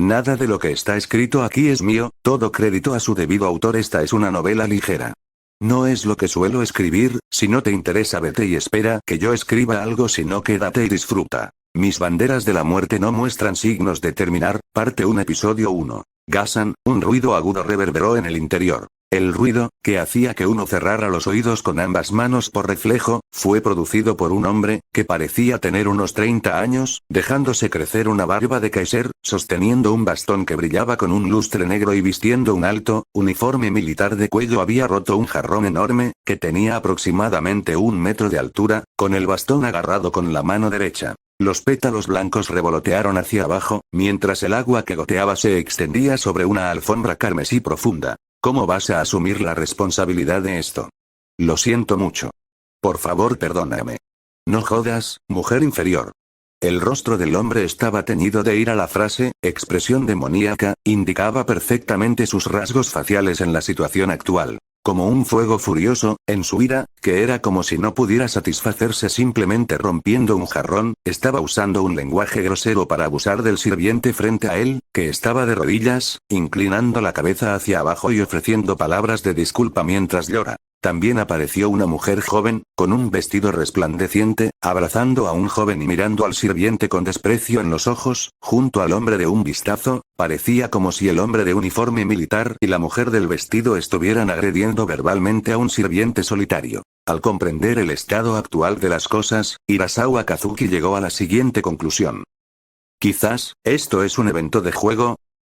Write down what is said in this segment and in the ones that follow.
Nada de lo que está escrito aquí es mío, todo crédito a su debido autor. Esta es una novela ligera. No es lo que suelo escribir, si no te interesa vete y espera que yo escriba algo, si no quédate y disfruta. Mis banderas de la muerte no muestran signos de terminar, parte 1 episodio 1. Gasan, un ruido agudo reverberó en el interior. El ruido, que hacía que uno cerrara los oídos con ambas manos por reflejo, fue producido por un hombre, que parecía tener unos 30 años, dejándose crecer una barba de Kaiser, sosteniendo un bastón que brillaba con un lustre negro y vistiendo un alto uniforme militar de cuello. Había roto un jarrón enorme, que tenía aproximadamente 1 metro de altura, con el bastón agarrado con la mano derecha. Los pétalos blancos revolotearon hacia abajo, mientras el agua que goteaba se extendía sobre una alfombra carmesí profunda. ¿Cómo vas a asumir la responsabilidad de esto? Lo siento mucho. Por favor, perdóname. No jodas, mujer inferior. El rostro del hombre estaba teñido de ira. La frase, expresión demoníaca, indicaba perfectamente sus rasgos faciales en la situación actual. Como un fuego furioso, en su ira, que era como si no pudiera satisfacerse simplemente rompiendo un jarrón, estaba usando un lenguaje grosero para abusar del sirviente frente a él, que estaba de rodillas, inclinando la cabeza hacia abajo y ofreciendo palabras de disculpa mientras llora. También apareció una mujer joven, con un vestido resplandeciente, abrazando a un joven y mirando al sirviente con desprecio en los ojos, junto al hombre de un vistazo, parecía como si el hombre de uniforme militar y la mujer del vestido estuvieran agrediendo verbalmente a un sirviente solitario. Al comprender el estado actual de las cosas, Hirasawa Kazuki llegó a la siguiente conclusión. Quizás, esto es un evento de juego.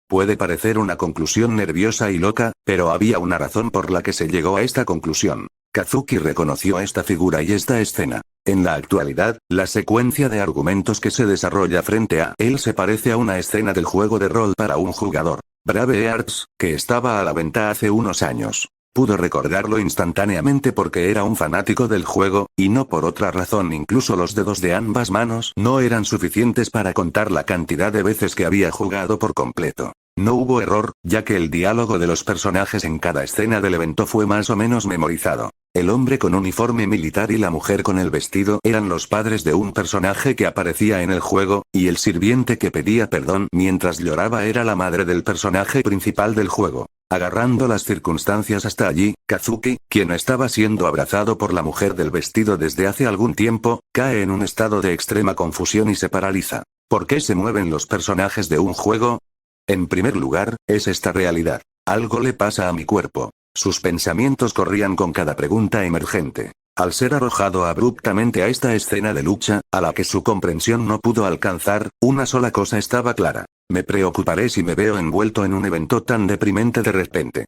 Puede parecer una conclusión nerviosa y loca, pero había una razón por la que se llegó a esta conclusión. Kazuki reconoció esta figura y esta escena. En la actualidad, la secuencia de argumentos que se desarrolla frente a él se parece a una escena del juego de rol para un jugador. Brave Hearts, que estaba a la venta hace unos años. Pudo recordarlo instantáneamente porque era un fanático del juego, y no por otra razón. Incluso los dedos de ambas manos no eran suficientes para contar la cantidad de veces que había jugado por completo. No hubo error, ya que el diálogo de los personajes en cada escena del evento fue más o menos memorizado. El hombre con uniforme militar y la mujer con el vestido eran los padres de un personaje que aparecía en el juego, y el sirviente que pedía perdón mientras lloraba era la madre del personaje principal del juego. Agarrando las circunstancias hasta allí, Kazuki, quien estaba siendo abrazado por la mujer del vestido desde hace algún tiempo, cae en un estado de extrema confusión y se paraliza. ¿Por qué se mueven los personajes de un juego? En primer lugar, es esta realidad. Algo le pasa a mi cuerpo. Sus pensamientos corrían con cada pregunta emergente. Al ser arrojado abruptamente a esta escena de lucha, a la que su comprensión no pudo alcanzar, una sola cosa estaba clara. Me preocuparé si me veo envuelto en un evento tan deprimente de repente.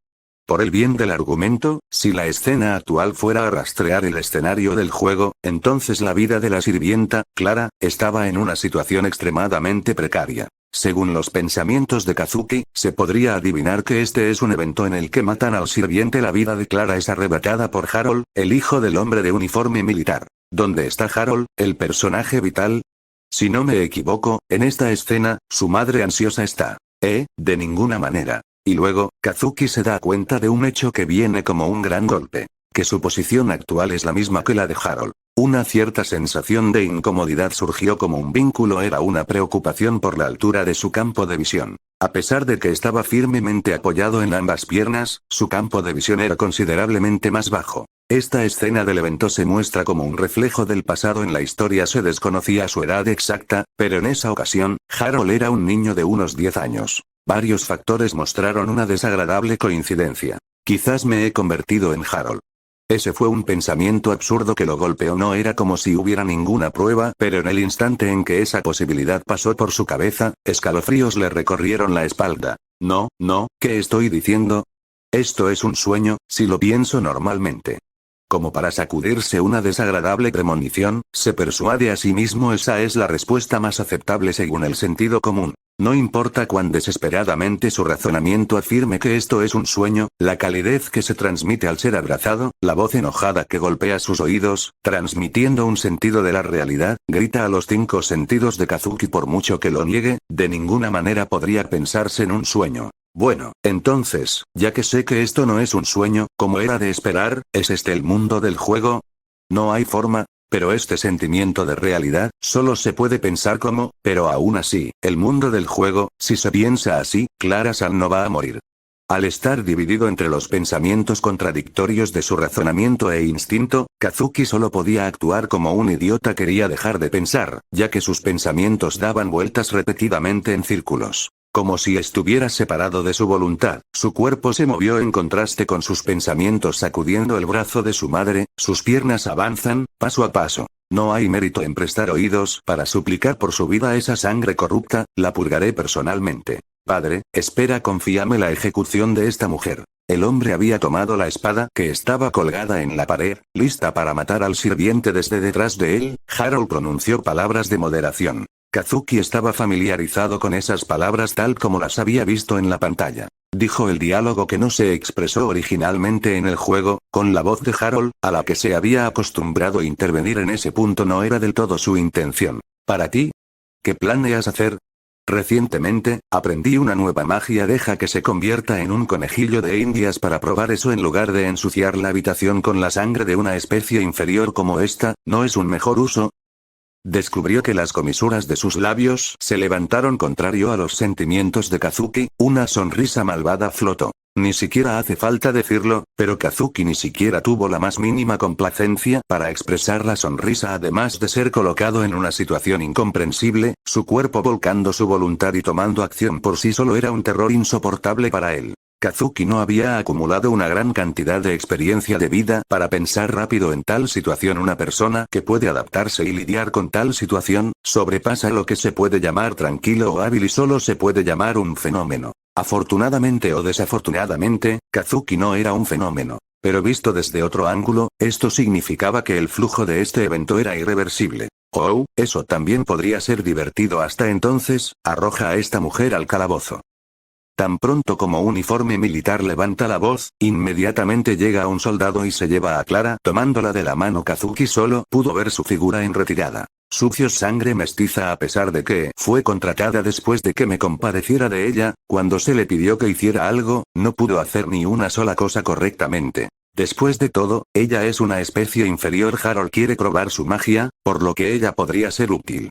Por el bien del argumento, si la escena actual fuera a rastrear el escenario del juego, entonces la vida de la sirvienta, Clara, estaba en una situación extremadamente precaria. Según los pensamientos de Kazuki, se podría adivinar que este es un evento en el que matan al sirviente. La vida de Clara es arrebatada por Harold, el hijo del hombre de uniforme militar. ¿Dónde está Harold, el personaje vital? Si no me equivoco, en esta escena, su madre ansiosa está. De ninguna manera. Y luego, Kazuki se da cuenta de un hecho que viene como un gran golpe. Que su posición actual es la misma que la de Harold. Una cierta sensación de incomodidad surgió como un vínculo. Era una preocupación por la altura de su campo de visión. A pesar de que estaba firmemente apoyado en ambas piernas, su campo de visión era considerablemente más bajo. Esta escena del evento se muestra como un reflejo del pasado en la historia. Se desconocía su edad exacta, pero en esa ocasión, Harold era un niño de unos 10 años. Varios factores mostraron una desagradable coincidencia. Quizás me he convertido en Harold. Ese fue un pensamiento absurdo que lo golpeó. No era como si hubiera ninguna prueba, pero en el instante en que esa posibilidad pasó por su cabeza, escalofríos le recorrieron la espalda. No, ¿qué estoy diciendo? Esto es un sueño, si lo pienso normalmente. Como para sacudirse una desagradable premonición, se persuade a sí mismo. Esa es la respuesta más aceptable según el sentido común. No importa cuán desesperadamente su razonamiento afirme que esto es un sueño, la calidez que se transmite al ser abrazado, la voz enojada que golpea sus oídos, transmitiendo un sentido de la realidad, grita a los 5 sentidos de Kazuki. Por mucho que lo niegue, de ninguna manera podría pensarse en un sueño. Bueno, entonces, ya que sé que esto no es un sueño, como era de esperar, ¿es este el mundo del juego? No hay forma. Pero este sentimiento de realidad, solo se puede pensar como, pero aún así, el mundo del juego, si se piensa así, Clara-san no va a morir. Al estar dividido entre los pensamientos contradictorios de su razonamiento e instinto, Kazuki solo podía actuar como un idiota. Quería dejar de pensar, ya que sus pensamientos daban vueltas repetidamente en círculos. Como si estuviera separado de su voluntad, su cuerpo se movió en contraste con sus pensamientos sacudiendo el brazo de su madre, sus piernas avanzan, paso a paso. No hay mérito en prestar oídos para suplicar por su vida. Esa sangre corrupta, la purgaré personalmente. Padre, espera, confíame la ejecución de esta mujer. El hombre había tomado la espada que estaba colgada en la pared, lista para matar al sirviente desde detrás de él. Harold pronunció palabras de moderación. Kazuki estaba familiarizado con esas palabras tal como las había visto en la pantalla. Dijo el diálogo que no se expresó originalmente en el juego, con la voz de Harold, a la que se había acostumbrado. Intervenir en ese punto no era del todo su intención. ¿Para ti? ¿Qué planeas hacer? Recientemente, aprendí una nueva magia. Deja que se convierta en un conejillo de indias para probar eso en lugar de ensuciar la habitación con la sangre de una especie inferior como esta. ¿No es un mejor uso? Descubrió que las comisuras de sus labios se levantaron contrario a los sentimientos de Kazuki. Una sonrisa malvada flotó. Ni siquiera hace falta decirlo, pero Kazuki ni siquiera tuvo la más mínima complacencia para expresar la sonrisa. Además de ser colocado en una situación incomprensible, su cuerpo volcando su voluntad y tomando acción por sí solo era un terror insoportable para él. Kazuki no había acumulado una gran cantidad de experiencia de vida para pensar rápido en tal situación. Una persona que puede adaptarse y lidiar con tal situación, sobrepasa lo que se puede llamar tranquilo o hábil y solo se puede llamar un fenómeno. Afortunadamente o desafortunadamente, Kazuki no era un fenómeno. Pero visto desde otro ángulo, esto significaba que el flujo de este evento era irreversible. Oh, eso también podría ser divertido. Hasta entonces, arroja a esta mujer al calabozo. Tan pronto como un uniforme militar levanta la voz, inmediatamente llega un soldado y se lleva a Clara tomándola de la mano. Kazuki solo pudo ver su figura en retirada. Sucio sangre mestiza. A pesar de que fue contratada después de que me compadeciera de ella, cuando se le pidió que hiciera algo, no pudo hacer ni una sola cosa correctamente. Después de todo, ella es una especie inferior. Harold quiere probar su magia, por lo que ella podría ser útil.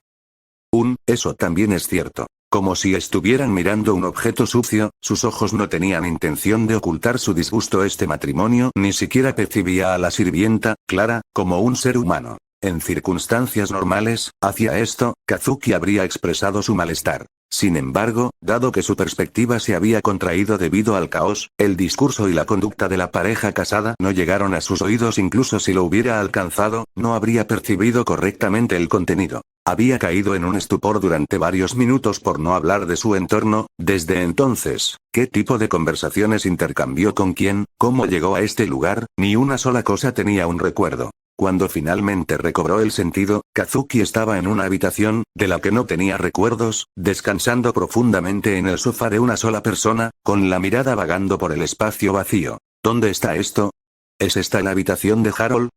Eso también es cierto. Como si estuvieran mirando un objeto sucio, sus ojos no tenían intención de ocultar su disgusto. Este matrimonio ni siquiera percibía a la sirvienta, Clara, como un ser humano. En circunstancias normales, hacia esto, Kazuki habría expresado su malestar. Sin embargo, dado que su perspectiva se había contraído debido al caos, el discurso y la conducta de la pareja casada no llegaron a sus oídos. Incluso si lo hubiera alcanzado, no habría percibido correctamente el contenido. Había caído en un estupor durante varios minutos por no hablar de su entorno. Desde entonces, ¿qué tipo de conversaciones intercambió con quién? ¿Cómo llegó a este lugar? Ni una sola cosa tenía un recuerdo. Cuando finalmente recobró el sentido, Kazuki estaba en una habitación, de la que no tenía recuerdos, descansando profundamente en el sofá de una sola persona, con la mirada vagando por el espacio vacío. ¿Dónde está esto? ¿Es esta la habitación de Harold?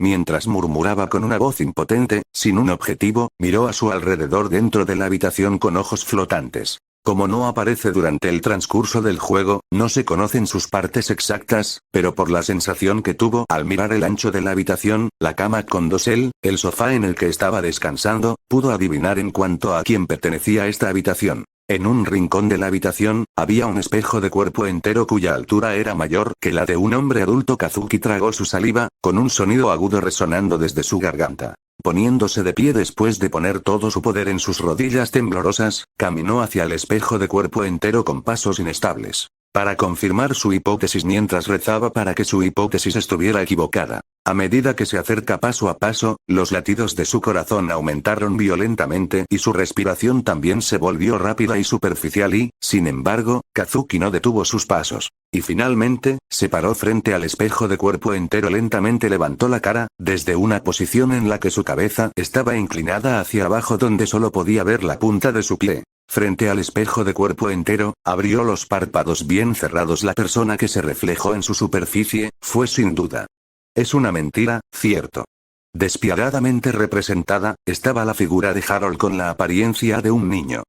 Mientras murmuraba con una voz impotente, sin un objetivo, miró a su alrededor dentro de la habitación con ojos flotantes. Como no aparece durante el transcurso del juego, no se conocen sus partes exactas, pero por la sensación que tuvo al mirar el ancho de la habitación, la cama con dosel, el sofá en el que estaba descansando, pudo adivinar en cuanto a quién pertenecía esta habitación. En un rincón de la habitación, había un espejo de cuerpo entero cuya altura era mayor que la de un hombre adulto. Kazuki tragó su saliva, con un sonido agudo resonando desde su garganta. Poniéndose de pie después de poner todo su poder en sus rodillas temblorosas, caminó hacia el espejo de cuerpo entero con pasos inestables. Para confirmar su hipótesis mientras rezaba para que su hipótesis estuviera equivocada. A medida que se acerca paso a paso, los latidos de su corazón aumentaron violentamente y su respiración también se volvió rápida y superficial y, sin embargo, Kazuki no detuvo sus pasos. Y finalmente, se paró frente al espejo de cuerpo entero. Lentamente levantó la cara, desde una posición en la que su cabeza estaba inclinada hacia abajo donde solo podía ver la punta de su pie. Frente al espejo de cuerpo entero, abrió los párpados bien cerrados. La persona que se reflejó en su superficie, fue sin duda. Es una mentira, cierto. Despiadadamente representada, estaba la figura de Harold con la apariencia de un niño.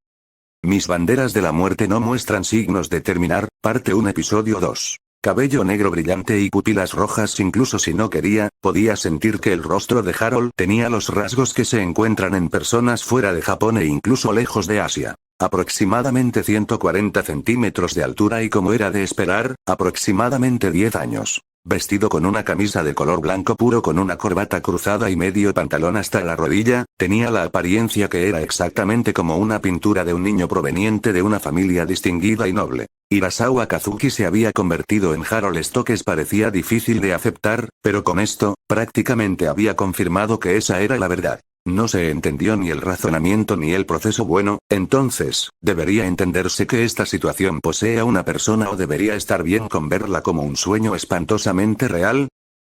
Mis banderas de la muerte no muestran signos de terminar, parte 1 episodio 2. cabello negro brillante y pupilas rojas. Incluso si no quería, podía sentir que el rostro de Harold tenía los rasgos que se encuentran en personas fuera de Japón e incluso lejos de Asia. Aproximadamente 140 centímetros de altura y, como era de esperar, aproximadamente 10 años. Vestido con una camisa de color blanco puro con una corbata cruzada y medio pantalón hasta la rodilla, tenía la apariencia que era exactamente como una pintura de un niño proveniente de una familia distinguida y noble. Hirasawa Kazuki se había convertido en Harold Stokes. Parecía difícil de aceptar, pero con esto, prácticamente había confirmado que esa era la verdad. No se entendió ni el razonamiento ni el proceso. Bueno, entonces, ¿debería entenderse que esta situación posee a una persona o debería estar bien con verla como un sueño espantosamente real?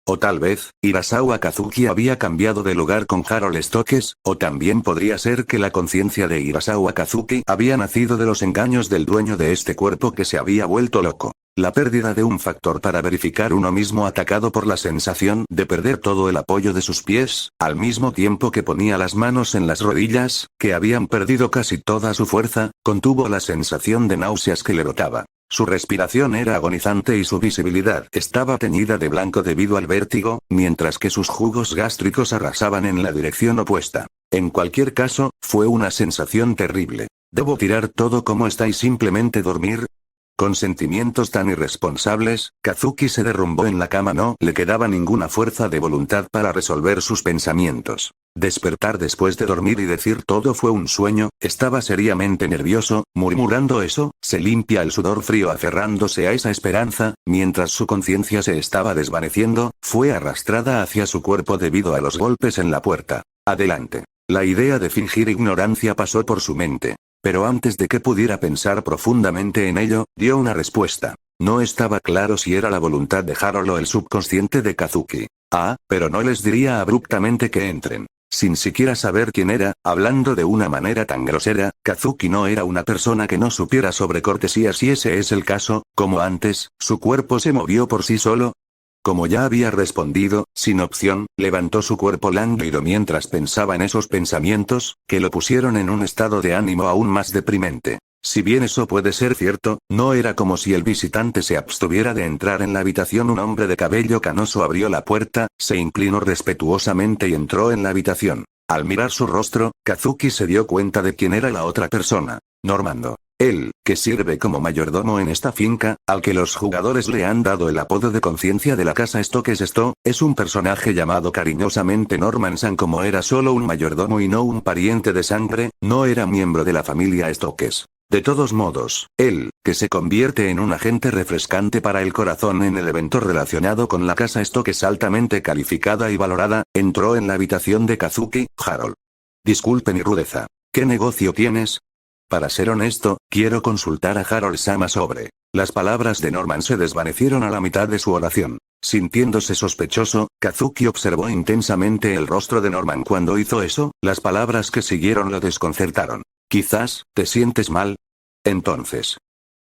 O tal vez, Hirasawa Kazuki había cambiado de lugar con Harold Stokes, o también podría ser que la conciencia de Hirasawa Kazuki había nacido de los engaños del dueño de este cuerpo que se había vuelto loco. La pérdida de un factor para verificar uno mismo, atacado por la sensación de perder todo el apoyo de sus pies, al mismo tiempo que ponía las manos en las rodillas, que habían perdido casi toda su fuerza, contuvo la sensación de náuseas que le brotaba. Su respiración era agonizante y su visibilidad estaba teñida de blanco debido al vértigo, mientras que sus jugos gástricos arrasaban en la dirección opuesta. En cualquier caso, fue una sensación terrible. ¿Debo tirar todo como está y simplemente dormir? Con sentimientos tan irresponsables, Kazuki se derrumbó en la cama. No le quedaba ninguna fuerza de voluntad para resolver sus pensamientos. Despertar después de dormir y decir todo fue un sueño. Estaba seriamente nervioso. Murmurando eso, se limpia el sudor frío aferrándose a esa esperanza. Mientras su conciencia se estaba desvaneciendo, fue arrastrada hacia su cuerpo debido a los golpes en la puerta. Adelante. La idea de fingir ignorancia pasó por su mente. Pero antes de que pudiera pensar profundamente en ello, dio una respuesta. No estaba claro si era la voluntad de Harold o el subconsciente de Kazuki. Pero no les diría abruptamente que entren. Sin siquiera saber quién era, hablando de una manera tan grosera, Kazuki no era una persona que no supiera sobre cortesía. Si ese es el caso, como antes, su cuerpo se movió por sí solo. Como ya había respondido, sin opción, levantó su cuerpo lánguido mientras pensaba en esos pensamientos, que lo pusieron en un estado de ánimo aún más deprimente. Si bien eso puede ser cierto, no era como si el visitante se abstuviera de entrar en la habitación. Un hombre de cabello canoso abrió la puerta, se inclinó respetuosamente y entró en la habitación. Al mirar su rostro, Kazuki se dio cuenta de quién era la otra persona. Normando. Él, que sirve como mayordomo en esta finca, al que los jugadores le han dado el apodo de conciencia de la casa Stokes. Esto, es un personaje llamado cariñosamente Norman-san. Como era solo un mayordomo y no un pariente de sangre, no era miembro de la familia Stokes. De todos modos, él, que se convierte en un agente refrescante para el corazón en el evento relacionado con la casa Stokes altamente calificada y valorada, entró en la habitación de Kazuki. Harold. Disculpe mi rudeza. ¿Qué negocio tienes? Para ser honesto, quiero consultar a Harold-sama sobre. Las palabras de Norman se desvanecieron a la mitad de su oración. Sintiéndose sospechoso, Kazuki observó intensamente el rostro de Norman. Cuando hizo eso, las palabras que siguieron lo desconcertaron. Quizás, ¿te sientes mal? Entonces.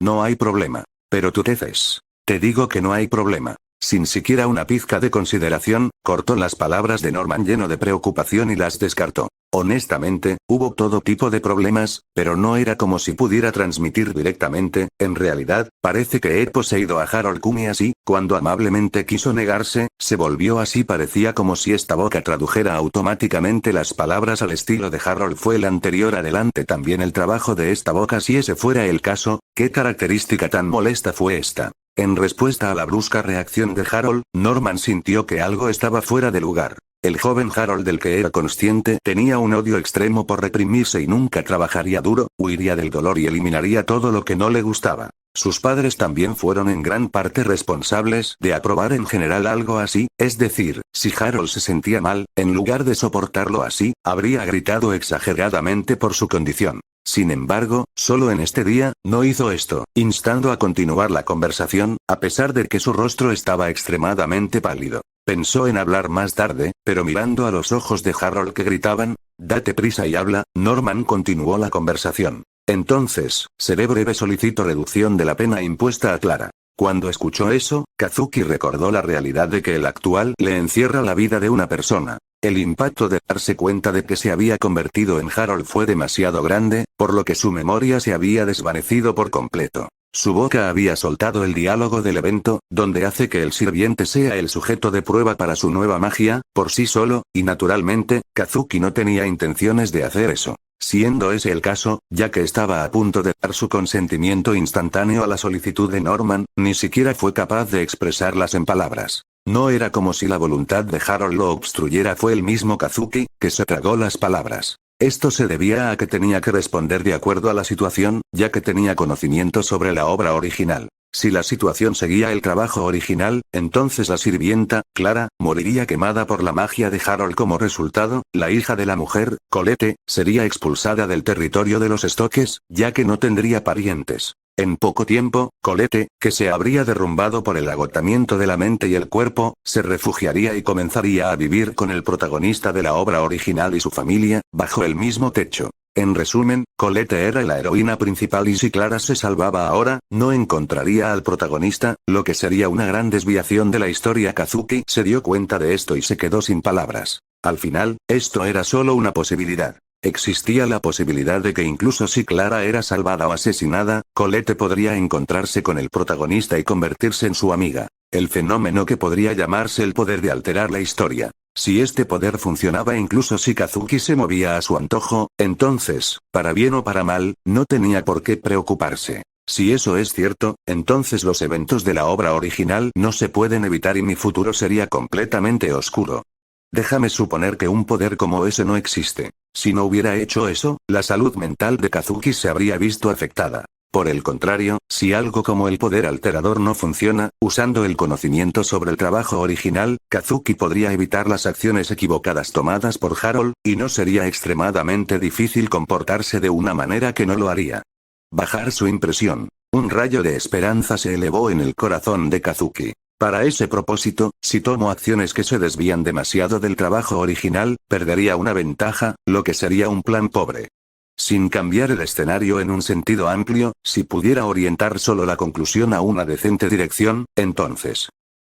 No hay problema. Pero tú teces. Te digo que no hay problema. Sin siquiera una pizca de consideración, cortó las palabras de Norman lleno de preocupación y las descartó. Honestamente, hubo todo tipo de problemas, pero no era como si pudiera transmitir directamente. En realidad, parece que he poseído a Harold Kumi así. Cuando amablemente quiso negarse, se volvió así. Parecía como si esta boca tradujera automáticamente las palabras al estilo de Harold. Fue el anterior. Adelante también el trabajo de esta boca. Si ese fuera el caso, ¿qué característica tan molesta fue esta? En respuesta a la brusca reacción de Harold, Norman sintió que algo estaba fuera de lugar. El joven Harold del que era consciente tenía un odio extremo por reprimirse y nunca trabajaría duro, huiría del dolor y eliminaría todo lo que no le gustaba. Sus padres también fueron en gran parte responsables de aprobar en general algo así, es decir, si Harold se sentía mal, en lugar de soportarlo así, habría gritado exageradamente por su condición. Sin embargo, solo en este día, no hizo esto, instando a continuar la conversación, a pesar de que su rostro estaba extremadamente pálido. Pensó en hablar más tarde, pero mirando a los ojos de Harold que gritaban, «Date prisa y habla», Norman continuó la conversación. «Entonces, seré breve. Solicito reducción de la pena impuesta a Clara». Cuando escuchó eso, Kazuki recordó la realidad de que el actual le encierra la vida de una persona. El impacto de darse cuenta de que se había convertido en Harold fue demasiado grande, por lo que su memoria se había desvanecido por completo. Su boca había soltado el diálogo del evento, donde hace que el sirviente sea el sujeto de prueba para su nueva magia, por sí solo, y naturalmente, Kazuki no tenía intenciones de hacer eso. Siendo ese el caso, ya que estaba a punto de dar su consentimiento instantáneo a la solicitud de Norman, ni siquiera fue capaz de expresarlas en palabras. No era como si la voluntad de Harold lo obstruyera, fue el mismo Kazuki, que se tragó las palabras. Esto se debía a que tenía que responder de acuerdo a la situación, ya que tenía conocimiento sobre la obra original. Si la situación seguía el trabajo original, entonces la sirvienta, Clara, moriría quemada por la magia de Harold. Como resultado, la hija de la mujer, Colette, sería expulsada del territorio de los Stokes, ya que no tendría parientes. En poco tiempo, Colette, que se habría derrumbado por el agotamiento de la mente y el cuerpo, se refugiaría y comenzaría a vivir con el protagonista de la obra original y su familia, bajo el mismo techo. En resumen, Colette era la heroína principal y si Clara se salvaba ahora, no encontraría al protagonista, lo que sería una gran desviación de la historia. Kazuki se dio cuenta de esto y se quedó sin palabras. Al final, esto era solo una posibilidad. Existía la posibilidad de que incluso si Clara era salvada o asesinada, Colette podría encontrarse con el protagonista y convertirse en su amiga. El fenómeno que podría llamarse el poder de alterar la historia. Si este poder funcionaba incluso si Kazuki se movía a su antojo, entonces, para bien o para mal, no tenía por qué preocuparse. Si eso es cierto, entonces los eventos de la obra original no se pueden evitar y mi futuro sería completamente oscuro. Déjame suponer que un poder como ese no existe. Si no hubiera hecho eso, la salud mental de Kazuki se habría visto afectada. Por el contrario, si algo como el poder alterador no funciona, usando el conocimiento sobre el trabajo original, Kazuki podría evitar las acciones equivocadas tomadas por Harold, y no sería extremadamente difícil comportarse de una manera que no lo haría. Bajar su impresión. Un rayo de esperanza se elevó en el corazón de Kazuki. Para ese propósito, si tomo acciones que se desvían demasiado del trabajo original, perdería una ventaja, lo que sería un plan pobre. Sin cambiar el escenario en un sentido amplio, si pudiera orientar solo la conclusión a una decente dirección, entonces.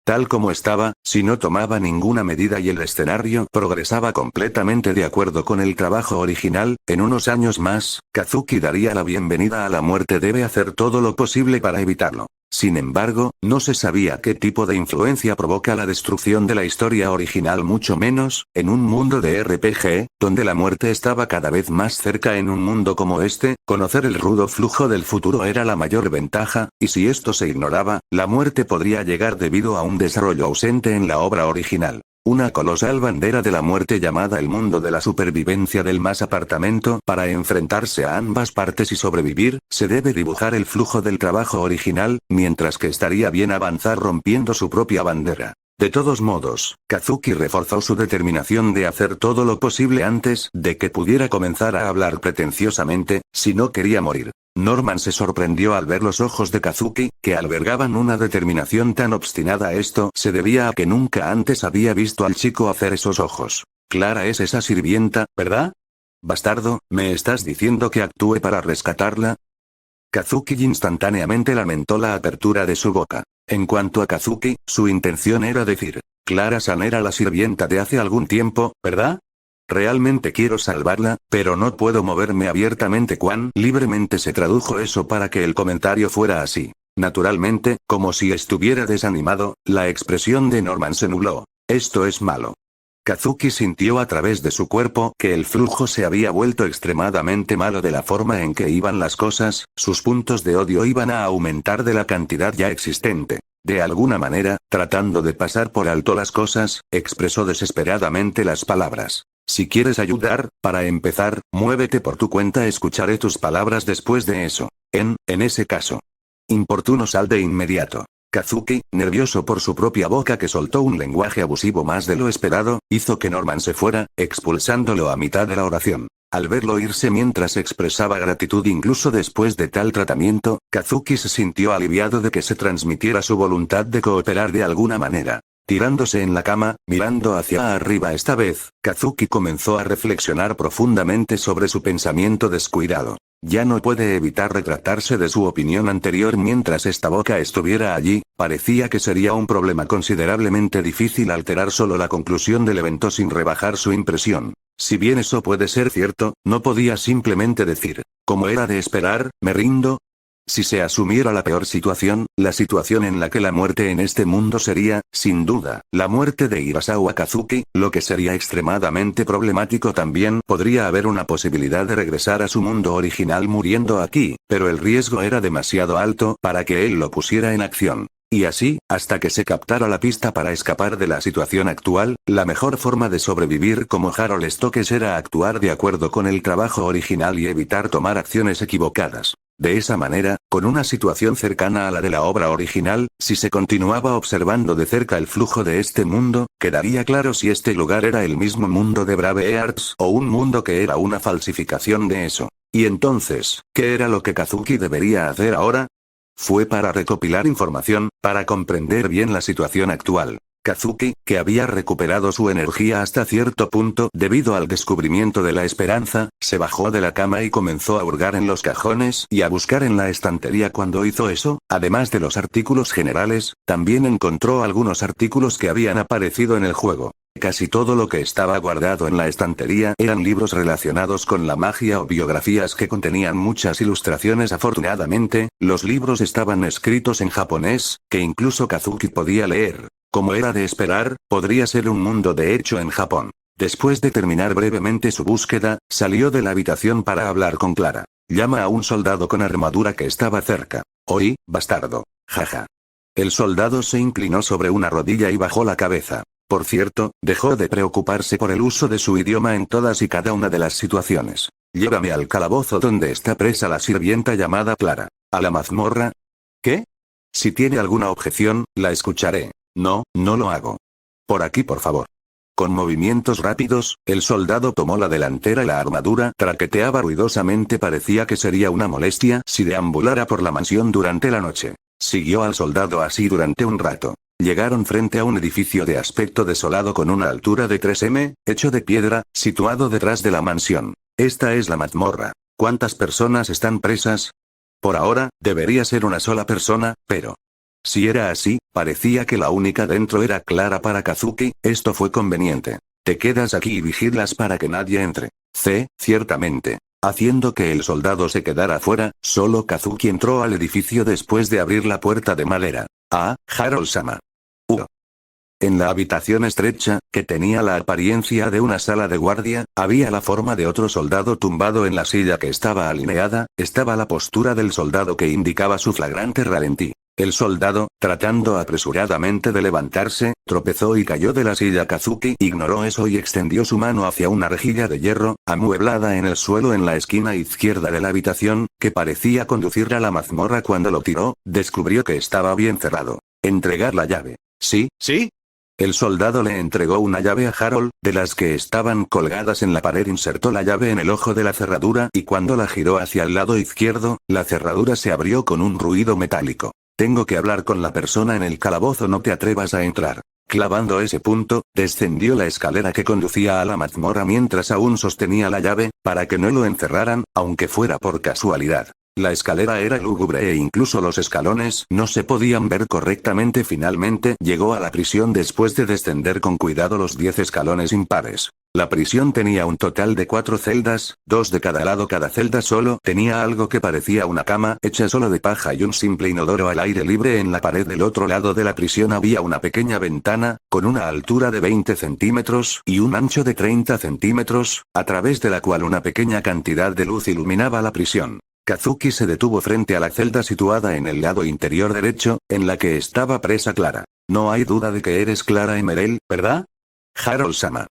Tal como estaba, si no tomaba ninguna medida y el escenario progresaba completamente de acuerdo con el trabajo original, en unos años más, Kazuki daría la bienvenida a la muerte. Debe hacer todo lo posible para evitarlo. Sin embargo, no se sabía qué tipo de influencia provoca la destrucción de la historia original, mucho menos, en un mundo de RPG, donde la muerte estaba cada vez más cerca. En un mundo como este, conocer el rudo flujo del futuro era la mayor ventaja, y si esto se ignoraba, la muerte podría llegar debido a un desarrollo ausente en la obra original. Una colosal bandera de la muerte llamada el mundo de la supervivencia del más apartamento. Para enfrentarse a ambas partes y sobrevivir, se debe dibujar el flujo del trabajo original, mientras que estaría bien avanzar rompiendo su propia bandera. De todos modos, Kazuki reforzó su determinación de hacer todo lo posible antes de que pudiera comenzar a hablar pretenciosamente, si no quería morir. Norman se sorprendió al ver los ojos de Kazuki, que albergaban una determinación tan obstinada. Esto se debía a que nunca antes había visto al chico hacer esos ojos. Clara es esa sirvienta, ¿verdad? Bastardo, ¿me estás diciendo que actúe para rescatarla? Kazuki instantáneamente lamentó la apertura de su boca. En cuanto a Kazuki, su intención era decir, Clara-san era la sirvienta de hace algún tiempo, ¿verdad? Realmente quiero salvarla, pero no puedo moverme abiertamente. Cuán libremente se tradujo eso para que el comentario fuera así. Naturalmente, como si estuviera desanimado, la expresión de Norman se nubló. Esto es malo. Kazuki sintió a través de su cuerpo que el flujo se había vuelto extremadamente malo de la forma en que iban las cosas, sus puntos de odio iban a aumentar de la cantidad ya existente. De alguna manera, tratando de pasar por alto las cosas, expresó desesperadamente las palabras. Si quieres ayudar, para empezar, muévete por tu cuenta. Escucharé tus palabras después de eso. En ese caso. Importuno, sal de inmediato. Kazuki, nervioso por su propia boca que soltó un lenguaje abusivo más de lo esperado, hizo que Norman se fuera, expulsándolo a mitad de la oración. Al verlo irse mientras expresaba gratitud incluso después de tal tratamiento, Kazuki se sintió aliviado de que se transmitiera su voluntad de cooperar de alguna manera. Tirándose en la cama, mirando hacia arriba esta vez, Kazuki comenzó a reflexionar profundamente sobre su pensamiento descuidado. Ya no puede evitar retratarse de su opinión anterior mientras esta boca estuviera allí. Parecía que sería un problema considerablemente difícil alterar solo la conclusión del evento sin rebajar su impresión. Si bien eso puede ser cierto, no podía simplemente decir, como era de esperar, me rindo. Si se asumiera la peor situación, la situación en la que la muerte en este mundo sería, sin duda, la muerte de Hirasawa Kazuki, lo que sería extremadamente problemático también, podría haber una posibilidad de regresar a su mundo original muriendo aquí, pero el riesgo era demasiado alto para que él lo pusiera en acción. Y así, hasta que se captara la pista para escapar de la situación actual, la mejor forma de sobrevivir como Harold Stokes era actuar de acuerdo con el trabajo original y evitar tomar acciones equivocadas. De esa manera, con una situación cercana a la de la obra original, si se continuaba observando de cerca el flujo de este mundo, quedaría claro si este lugar era el mismo mundo de Brave Arts o un mundo que era una falsificación de eso. Y entonces, ¿qué era lo que Kazuki debería hacer ahora? Fue para recopilar información, para comprender bien la situación actual. Kazuki, que había recuperado su energía hasta cierto punto debido al descubrimiento de la esperanza, se bajó de la cama y comenzó a hurgar en los cajones y a buscar en la estantería. Cuando hizo eso, además de los artículos generales, también encontró algunos artículos que habían aparecido en el juego. Casi todo lo que estaba guardado en la estantería eran libros relacionados con la magia o biografías que contenían muchas ilustraciones. Afortunadamente, los libros estaban escritos en japonés, que incluso Kazuki podía leer. Como era de esperar, podría ser un mundo de hecho en Japón. Después de terminar brevemente su búsqueda, salió de la habitación para hablar con Clara. Llama a un soldado con armadura que estaba cerca. Oí, bastardo. Jaja. El soldado se inclinó sobre una rodilla y bajó la cabeza. Por cierto, dejó de preocuparse por el uso de su idioma en todas y cada una de las situaciones. Llévame al calabozo donde está presa la sirvienta llamada Clara. ¿A la mazmorra? ¿Qué? Si tiene alguna objeción, la escucharé. No, no lo hago. Por aquí, por favor. Con movimientos rápidos, el soldado tomó la delantera y la armadura traqueteaba ruidosamente. Parecía que sería una molestia si deambulara por la mansión durante la noche. Siguió al soldado así durante un rato. Llegaron frente a un edificio de aspecto desolado con una altura de 3 m, hecho de piedra, situado detrás de la mansión. Esta es la mazmorra. ¿Cuántas personas están presas? Por ahora, debería ser una sola persona, pero... Si era así, parecía que la única dentro era Clara. Para Kazuki, esto fue conveniente. Te quedas aquí y vigilas para que nadie entre. Ciertamente. Haciendo que el soldado se quedara fuera, solo Kazuki entró al edificio después de abrir la puerta de madera. Harold-sama. En la habitación estrecha, que tenía la apariencia de una sala de guardia, había la forma de otro soldado tumbado en la silla que estaba alineada, estaba la postura del soldado que indicaba su flagrante ralentí. El soldado, tratando apresuradamente de levantarse, tropezó y cayó de la silla. Kazuki ignoró eso y extendió su mano hacia una rejilla de hierro, amueblada en el suelo en la esquina izquierda de la habitación, que parecía conducir a la mazmorra. Cuando lo tiró, descubrió que estaba bien cerrado. Entregar la llave. Sí. El soldado le entregó una llave a Harold, de las que estaban colgadas en la pared. Insertó la llave en el ojo de la cerradura y cuando la giró hacia el lado izquierdo, la cerradura se abrió con un ruido metálico. Tengo que hablar con la persona en el calabozo. No te atrevas a entrar. Clavando ese punto, descendió la escalera que conducía a la mazmorra mientras aún sostenía la llave, para que no lo encerraran, aunque fuera por casualidad. La escalera era lúgubre e incluso los escalones no se podían ver correctamente. Finalmente llegó a la prisión después de descender con cuidado los 10 escalones impares. La prisión tenía un total de 4 celdas, 2 de cada lado. Cada celda solo tenía algo que parecía una cama hecha solo de paja y un simple inodoro al aire libre. En la pared del otro lado de la prisión había una pequeña ventana, con una altura de 20 centímetros y un ancho de 30 centímetros, a través de la cual una pequeña cantidad de luz iluminaba la prisión. Kazuki se detuvo frente a la celda situada en el lado interior derecho, en la que estaba presa Clara. No hay duda de que eres Clara Emerald, ¿verdad? Harold-sama.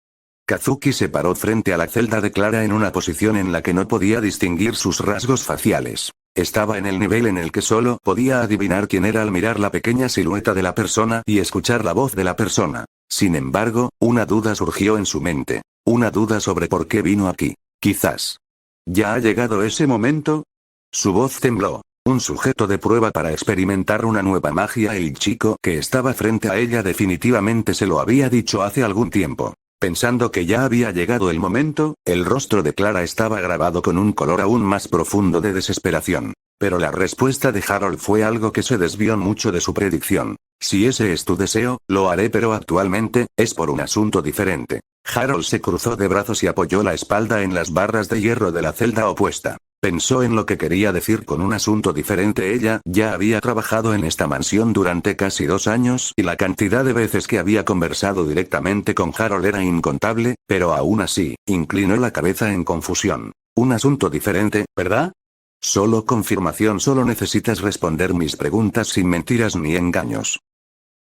Kazuki se paró frente a la celda de Clara en una posición en la que no podía distinguir sus rasgos faciales. Estaba en el nivel en el que solo podía adivinar quién era al mirar la pequeña silueta de la persona y escuchar la voz de la persona. Sin embargo, una duda surgió en su mente. Una duda sobre por qué vino aquí. Quizás. ¿Ya ha llegado ese momento? Su voz tembló. Un sujeto de prueba para experimentar una nueva magia. El chico que estaba frente a ella definitivamente se lo había dicho hace algún tiempo. Pensando que ya había llegado el momento, el rostro de Clara estaba grabado con un color aún más profundo de desesperación. Pero la respuesta de Harold fue algo que se desvió mucho de su predicción. Si ese es tu deseo, lo haré, pero actualmente, es por un asunto diferente. Harold se cruzó de brazos y apoyó la espalda en las barras de hierro de la celda opuesta. Pensó en lo que quería decir con un asunto diferente. Ella ya había trabajado en esta mansión durante casi 2 años y la cantidad de veces que había conversado directamente con Harold era incontable, pero aún así, inclinó la cabeza en confusión. Un asunto diferente, ¿verdad? Solo confirmación, solo necesitas responder mis preguntas sin mentiras ni engaños.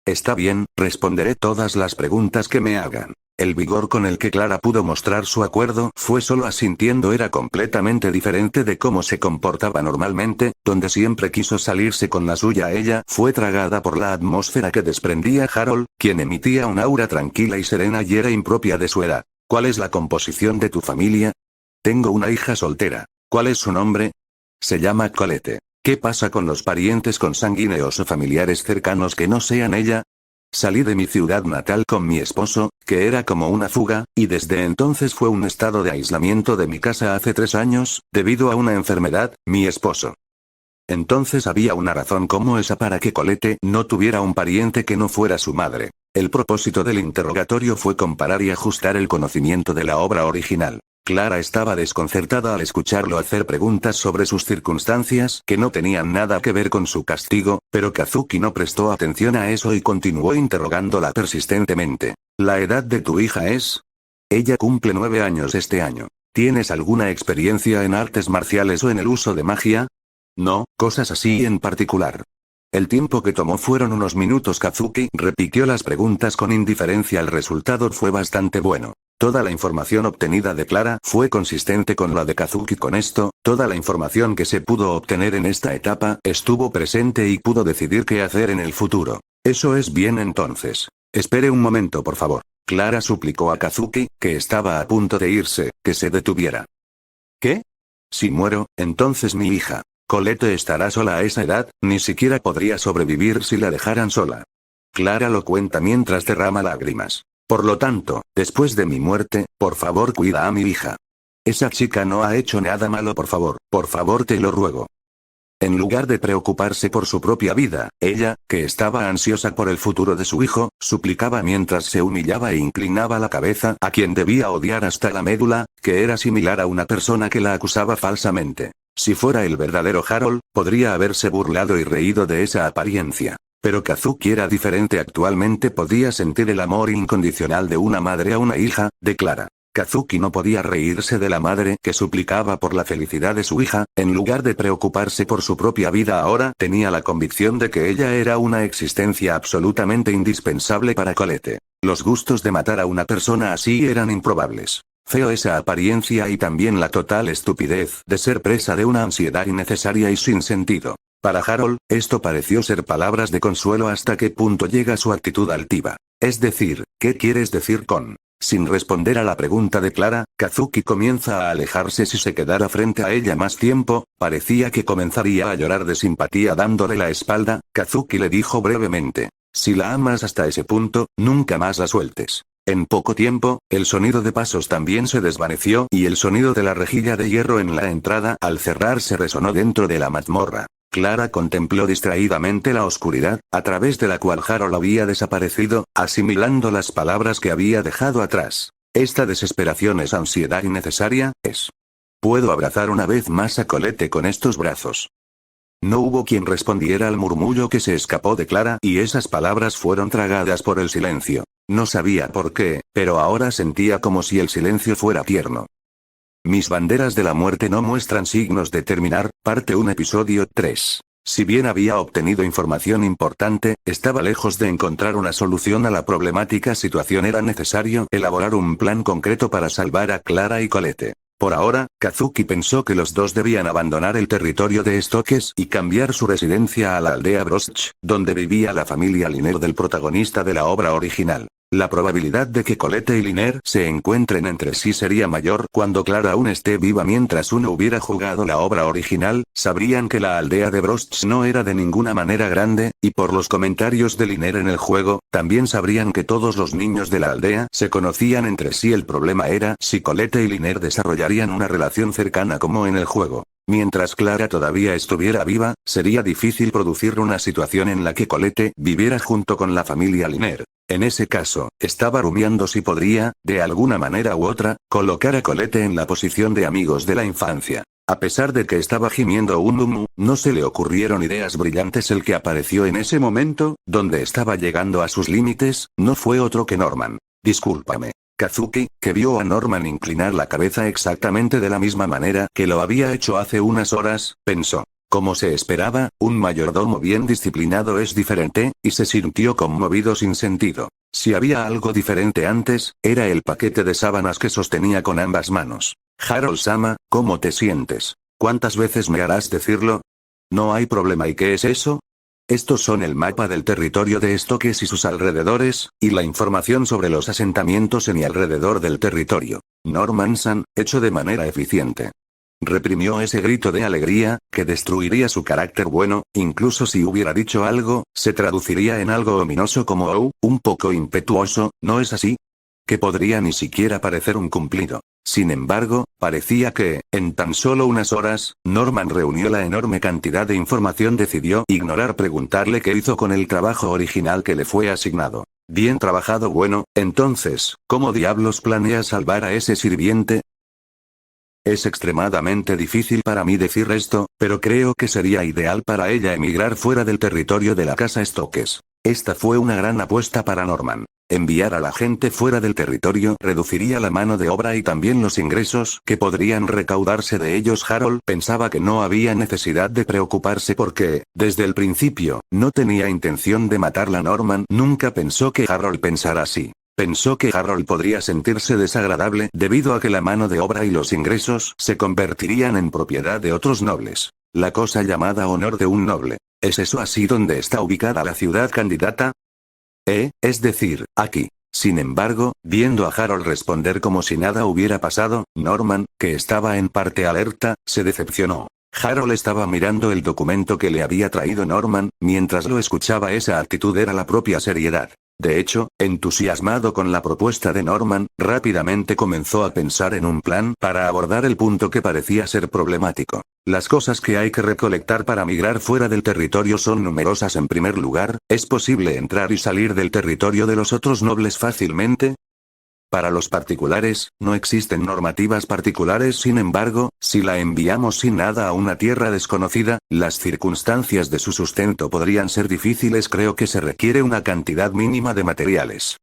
Está bien, responderé todas las preguntas que me hagan. El vigor con el que Clara pudo mostrar su acuerdo fue solo asintiendo. Era completamente diferente de cómo se comportaba normalmente, donde siempre quiso salirse con la suya. Ella fue tragada por la atmósfera que desprendía Harold, quien emitía un aura tranquila y serena y era impropia de su edad. ¿Cuál es la composición de tu familia? Tengo una hija soltera. ¿Cuál es su nombre? Se llama Colette. ¿Qué pasa con los parientes consanguíneos o familiares cercanos que no sean ella? Salí de mi ciudad natal con mi esposo, que era como una fuga, y desde entonces fue un estado de aislamiento de mi casa hace 3 años, debido a una enfermedad, mi esposo. Entonces había una razón como esa para que Colette no tuviera un pariente que no fuera su madre. El propósito del interrogatorio fue comparar y ajustar el conocimiento de la obra original. Clara estaba desconcertada al escucharlo hacer preguntas sobre sus circunstancias que no tenían nada que ver con su castigo, pero Kazuki no prestó atención a eso y continuó interrogándola persistentemente. ¿La edad de tu hija es? Ella cumple 9 años este año. ¿Tienes alguna experiencia en artes marciales o en el uso de magia? No, cosas así en particular. El tiempo que tomó fueron unos minutos. Kazuki repitió las preguntas con indiferencia. El resultado fue bastante bueno. Toda la información obtenida de Clara fue consistente con la de Kazuki. Con esto, toda la información que se pudo obtener en esta etapa estuvo presente y pudo decidir qué hacer en el futuro. Eso es bien entonces. Espere un momento, por favor. Clara suplicó a Kazuki, que estaba a punto de irse, que se detuviera. ¿Qué? Si muero, entonces mi hija Colette estará sola a esa edad, ni siquiera podría sobrevivir si la dejaran sola. Clara lo cuenta mientras derrama lágrimas. Por lo tanto, después de mi muerte, por favor cuida a mi hija. Esa chica no ha hecho nada malo, por favor te lo ruego. En lugar de preocuparse por su propia vida, ella, que estaba ansiosa por el futuro de su hijo, suplicaba mientras se humillaba e inclinaba la cabeza a quien debía odiar hasta la médula, que era similar a una persona que la acusaba falsamente. Si fuera el verdadero Harold, podría haberse burlado y reído de esa apariencia. Pero Kazuki era diferente. Actualmente podía sentir el amor incondicional de una madre a una hija, de Clara. Kazuki no podía reírse de la madre que suplicaba por la felicidad de su hija, en lugar de preocuparse por su propia vida. Ahora tenía la convicción de que ella era una existencia absolutamente indispensable para Colette. Los gustos de matar a una persona así eran improbables. Feo esa apariencia y también la total estupidez de ser presa de una ansiedad innecesaria y sin sentido. Para Harold, esto pareció ser palabras de consuelo. ¿Hasta qué punto llega su actitud altiva? Es decir, ¿qué quieres decir con? Sin responder a la pregunta de Clara, Kazuki comienza a alejarse. Si se quedara frente a ella más tiempo, parecía que comenzaría a llorar de simpatía dándole la espalda. Kazuki le dijo brevemente: si la amas hasta ese punto, nunca más la sueltes. En poco tiempo, el sonido de pasos también se desvaneció y el sonido de la rejilla de hierro en la entrada al cerrarse resonó dentro de la mazmorra. Clara contempló distraídamente la oscuridad, a través de la cual Harold había desaparecido, asimilando las palabras que había dejado atrás. Esta desesperación es ansiedad innecesaria, es. Puedo abrazar una vez más a Colette con estos brazos. No hubo quien respondiera al murmullo que se escapó de Clara y esas palabras fueron tragadas por el silencio. No sabía por qué, pero ahora sentía como si el silencio fuera tierno. Mis banderas de la muerte no muestran signos de terminar, parte 1 episodio 3. Si bien había obtenido información importante, estaba lejos de encontrar una solución a la problemática situación. Era necesario elaborar un plan concreto para salvar a Clara y Colette. Por ahora, Kazuki pensó que los dos debían abandonar el territorio de Stokes y cambiar su residencia a la aldea Brosch, donde vivía la familia Liner del protagonista de la obra original. La probabilidad de que Colette y Liner se encuentren entre sí sería mayor cuando Clara aún esté viva. Mientras uno hubiera jugado la obra original, sabrían que la aldea de Brosch no era de ninguna manera grande, y por los comentarios de Liner en el juego, también sabrían que todos los niños de la aldea se conocían entre sí. El problema era si Colette y Liner desarrollarían una relación cercana como en el juego. Mientras Clara todavía estuviera viva, sería difícil producir una situación en la que Colette viviera junto con la familia Liner. En ese caso, estaba rumiando si podría, de alguna manera u otra, colocar a Colette en la posición de amigos de la infancia. A pesar de que estaba gimiendo no se le ocurrieron ideas brillantes. El que apareció en ese momento, donde estaba llegando a sus límites, no fue otro que Norman. Discúlpame. Kazuki, que vio a Norman inclinar la cabeza exactamente de la misma manera que lo había hecho hace unas horas, pensó. Como se esperaba, un mayordomo bien disciplinado es diferente, y se sintió conmovido sin sentido. Si había algo diferente antes, era el paquete de sábanas que sostenía con ambas manos. Harold-sama, ¿cómo te sientes? ¿Cuántas veces me harás decirlo? No hay problema. ¿Y qué es eso? Estos son el mapa del territorio de Stokes y sus alrededores, y la información sobre los asentamientos en y alrededor del territorio. Norman-san, hecho de manera eficiente. Reprimió ese grito de alegría, que destruiría su carácter bueno, incluso si hubiera dicho algo, se traduciría en algo ominoso como «oh», un poco impetuoso, ¿no es así? Que podría ni siquiera parecer un cumplido. Sin embargo, parecía que, en tan solo unas horas, Norman reunió la enorme cantidad de información. Decidió ignorar preguntarle qué hizo con el trabajo original que le fue asignado. Bien trabajado. Bueno, entonces, ¿cómo diablos planea salvar a ese sirviente? Es extremadamente difícil para mí decir esto, pero creo que sería ideal para ella emigrar fuera del territorio de la casa Stokes. Esta fue una gran apuesta para Norman. Enviar a la gente fuera del territorio reduciría la mano de obra y también los ingresos que podrían recaudarse de ellos. Harold pensaba que no había necesidad de preocuparse porque, desde el principio, no tenía intención de matarla. Norman nunca pensó que Harold pensara así. Pensó que Harold podría sentirse desagradable debido a que la mano de obra y los ingresos se convertirían en propiedad de otros nobles. La cosa llamada honor de un noble. ¿Es eso así donde está ubicada la ciudad candidata? Es decir, aquí. Sin embargo, viendo a Harold responder como si nada hubiera pasado, Norman, que estaba en parte alerta, se decepcionó. Harold estaba mirando el documento que le había traído Norman, mientras lo escuchaba. Esa actitud era la propia seriedad. De hecho, entusiasmado con la propuesta de Norman, rápidamente comenzó a pensar en un plan para abordar el punto que parecía ser problemático. Las cosas que hay que recolectar para migrar fuera del territorio son numerosas. En primer lugar, ¿es posible entrar y salir del territorio de los otros nobles fácilmente? Para los particulares, no existen normativas particulares. Sin embargo, si la enviamos sin nada a una tierra desconocida, las circunstancias de su sustento podrían ser difíciles. Creo que se requiere una cantidad mínima de materiales.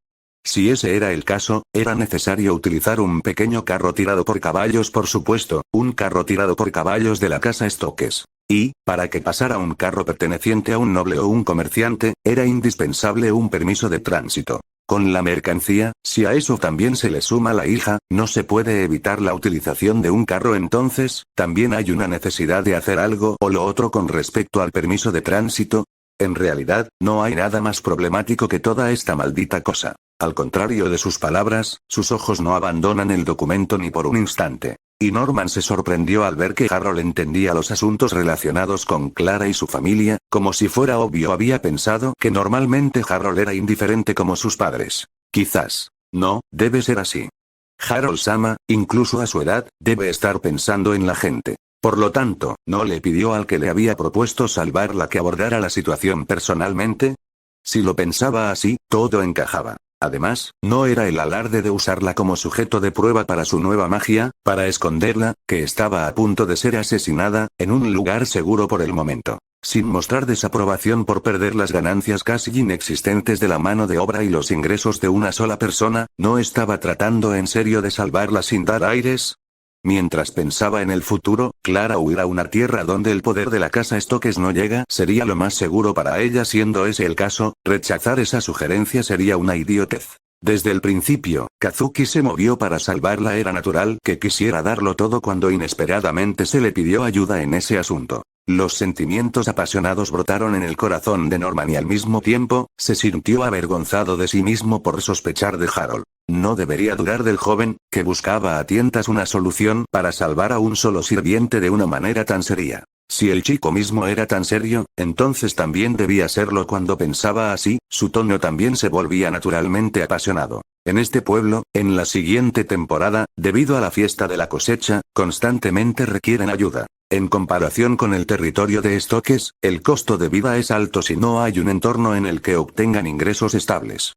Si ese era el caso, era necesario utilizar un pequeño carro tirado por caballos. Por supuesto, un carro tirado por caballos de la casa Stokes. Y, para que pasara un carro perteneciente a un noble o un comerciante, era indispensable un permiso de tránsito. Con la mercancía, si a eso también se le suma la hija, no se puede evitar la utilización de un carro. Entonces, también hay una necesidad de hacer algo o lo otro con respecto al permiso de tránsito. En realidad, no hay nada más problemático que toda esta maldita cosa. Al contrario de sus palabras, sus ojos no abandonan el documento ni por un instante. Y Norman se sorprendió al ver que Harold entendía los asuntos relacionados con Clara y su familia, como si fuera obvio. Había pensado que normalmente Harold era indiferente como sus padres. Quizás. No, debe ser así. Harold-sama, incluso a su edad, debe estar pensando en la gente. Por lo tanto, ¿no le pidió al que le había propuesto salvarla que abordara la situación personalmente? Si lo pensaba así, todo encajaba. Además, no era el alarde de usarla como sujeto de prueba para su nueva magia, para esconderla, que estaba a punto de ser asesinada, en un lugar seguro por el momento. Sin mostrar desaprobación por perder las ganancias casi inexistentes de la mano de obra y los ingresos de una sola persona, ¿no estaba tratando en serio de salvarla sin dar aires? Mientras pensaba en el futuro, Clara huir a una tierra donde el poder de la casa Stokes no llega sería lo más seguro para ella. Siendo ese el caso, rechazar esa sugerencia sería una idiotez. Desde el principio, Kazuki se movió para salvarla. Era natural que quisiera darlo todo cuando inesperadamente se le pidió ayuda en ese asunto. Los sentimientos apasionados brotaron en el corazón de Norman y al mismo tiempo, se sintió avergonzado de sí mismo por sospechar de Harold. No debería dudar del joven, que buscaba a tientas una solución para salvar a un solo sirviente de una manera tan seria. Si el chico mismo era tan serio, entonces también debía serlo. Cuando pensaba así, su tono también se volvía naturalmente apasionado. En este pueblo, en la siguiente temporada, debido a la fiesta de la cosecha, constantemente requieren ayuda. En comparación con el territorio de Stokes, el costo de vida es alto si no hay un entorno en el que obtengan ingresos estables.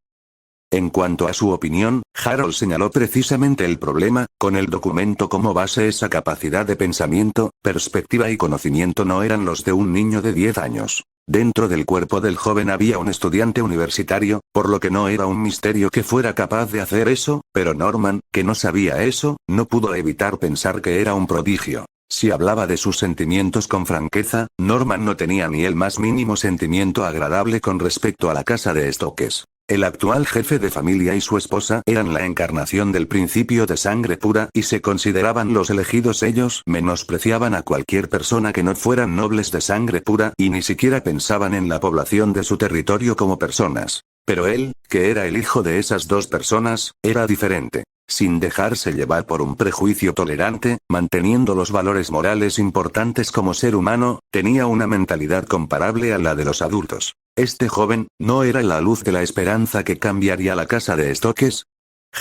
En cuanto a su opinión, Harold señaló precisamente el problema, con el documento como base esa capacidad de pensamiento, perspectiva y conocimiento no eran los de un niño de 10 años. Dentro del cuerpo del joven había un estudiante universitario, por lo que no era un misterio que fuera capaz de hacer eso, pero Norman, que no sabía eso, no pudo evitar pensar que era un prodigio. Si hablaba de sus sentimientos con franqueza, Norman no tenía ni el más mínimo sentimiento agradable con respecto a la casa de Stokes. El actual jefe de familia y su esposa eran la encarnación del principio de sangre pura y se consideraban los elegidos. Ellos menospreciaban a cualquier persona que no fueran nobles de sangre pura y ni siquiera pensaban en la población de su territorio como personas. Pero él, que era el hijo de esas dos personas, era diferente. Sin dejarse llevar por un prejuicio tolerante, manteniendo los valores morales importantes como ser humano, tenía una mentalidad comparable a la de los adultos. Este joven, ¿no era la luz de la esperanza que cambiaría la casa de Stokes?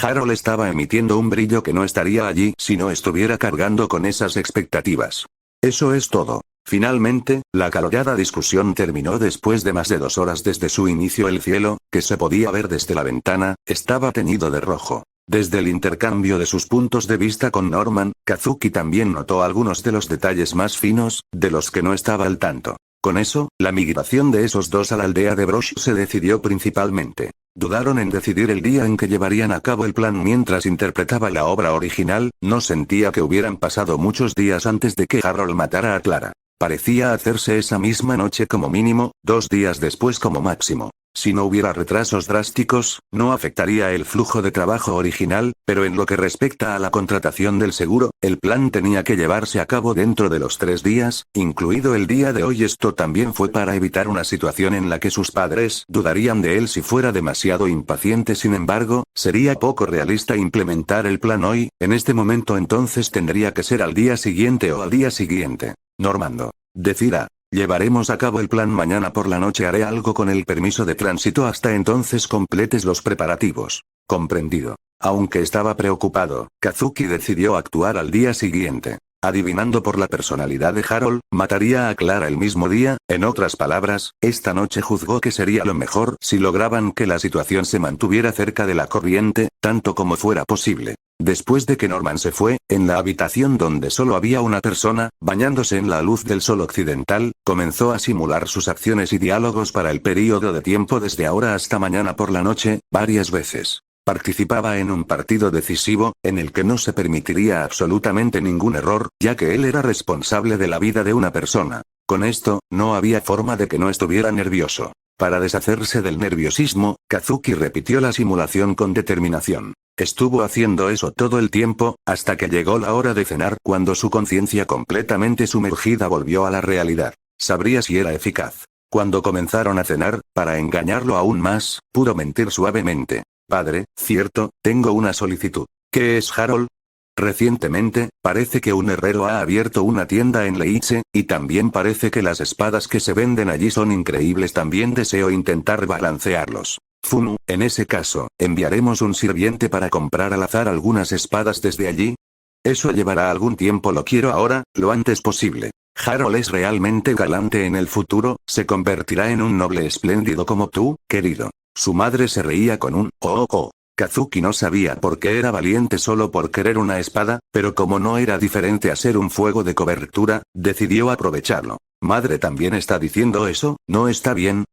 Harold estaba emitiendo un brillo que no estaría allí si no estuviera cargando con esas expectativas. Eso es todo. Finalmente, la acalorada discusión terminó después de más de 2 horas desde su inicio. El cielo, que se podía ver desde la ventana, estaba teñido de rojo. Desde el intercambio de sus puntos de vista con Norman, Kazuki también notó algunos de los detalles más finos, de los que no estaba al tanto. Con eso, la migración de esos dos a la aldea de Brosh se decidió principalmente. Dudaron en decidir el día en que llevarían a cabo el plan mientras interpretaba la obra original, no sentía que hubieran pasado muchos días antes de que Harold matara a Clara. Parecía hacerse esa misma noche como mínimo, 2 días después como máximo. Si no hubiera retrasos drásticos, no afectaría el flujo de trabajo original, pero en lo que respecta a la contratación del seguro, el plan tenía que llevarse a cabo dentro de los 3 días, incluido el día de hoy. Esto también fue para evitar una situación en la que sus padres dudarían de él si fuera demasiado impaciente. Sin embargo, sería poco realista implementar el plan hoy, en este momento. Entonces tendría que ser al día siguiente o al día siguiente. Normando. Decida. Llevaremos a cabo el plan mañana por la noche. Haré algo con el permiso de tránsito. Hasta entonces completes los preparativos. Comprendido. Aunque estaba preocupado, Kazuki decidió actuar al día siguiente. Adivinando por la personalidad de Harold, mataría a Clara el mismo día. En otras palabras, esta noche juzgó que sería lo mejor si lograban que la situación se mantuviera cerca de la corriente, tanto como fuera posible. Después de que Norman se fue, en la habitación donde solo había una persona, bañándose en la luz del sol occidental, comenzó a simular sus acciones y diálogos para el período de tiempo desde ahora hasta mañana por la noche, varias veces. Participaba en un partido decisivo, en el que no se permitiría absolutamente ningún error, ya que él era responsable de la vida de una persona. Con esto, no había forma de que no estuviera nervioso. Para deshacerse del nerviosismo, Kazuki repitió la simulación con determinación. Estuvo haciendo eso todo el tiempo, hasta que llegó la hora de cenar, cuando su conciencia completamente sumergida volvió a la realidad. Sabría si era eficaz. Cuando comenzaron a cenar, para engañarlo aún más, pudo mentir suavemente. Padre, cierto, tengo una solicitud. ¿Qué es, Harold? Recientemente, parece que un herrero ha abierto una tienda en Leiche, y también parece que las espadas que se venden allí son increíbles. También deseo intentar balancearlos. Fumu, en ese caso, ¿enviaremos un sirviente para comprar al azar algunas espadas desde allí? Eso llevará algún tiempo. Lo quiero ahora, lo antes posible. Harold es realmente galante. En el futuro, se convertirá en un noble espléndido como tú, querido. Su madre se reía con un oh. Kazuki no sabía por qué era valiente solo por querer una espada, pero como no era diferente a ser un fuego de cobertura, decidió aprovecharlo. Madre también está diciendo eso, ¿no está bien?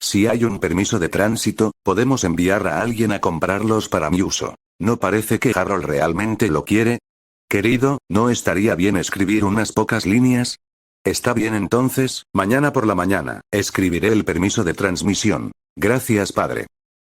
Si hay un permiso de tránsito, podemos enviar a alguien a comprarlos para mi uso. ¿No parece que Harold realmente lo quiere? Querido, ¿no estaría bien escribir unas pocas líneas? Está bien. Entonces, mañana por la mañana, escribiré el permiso de transmisión. Gracias, padre.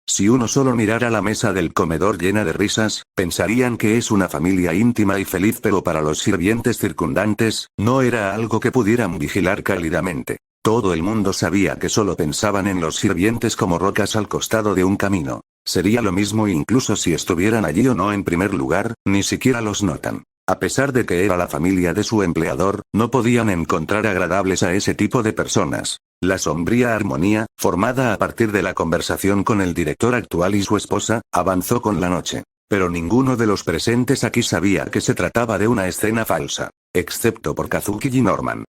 Si uno solo mirara la mesa del comedor llena de risas, pensarían que es una familia íntima y feliz, pero para los sirvientes circundantes, no era algo que pudieran vigilar cálidamente. Todo el mundo sabía que solo pensaban en los sirvientes como rocas al costado de un camino. Sería lo mismo incluso si estuvieran allí o no. En primer lugar, ni siquiera los notan. A pesar de que era la familia de su empleador, no podían encontrar agradables a ese tipo de personas. La sombría armonía, formada a partir de la conversación con el director actual y su esposa, avanzó con la noche. Pero ninguno de los presentes aquí sabía que se trataba de una escena falsa. Excepto por Kazuki y Norman.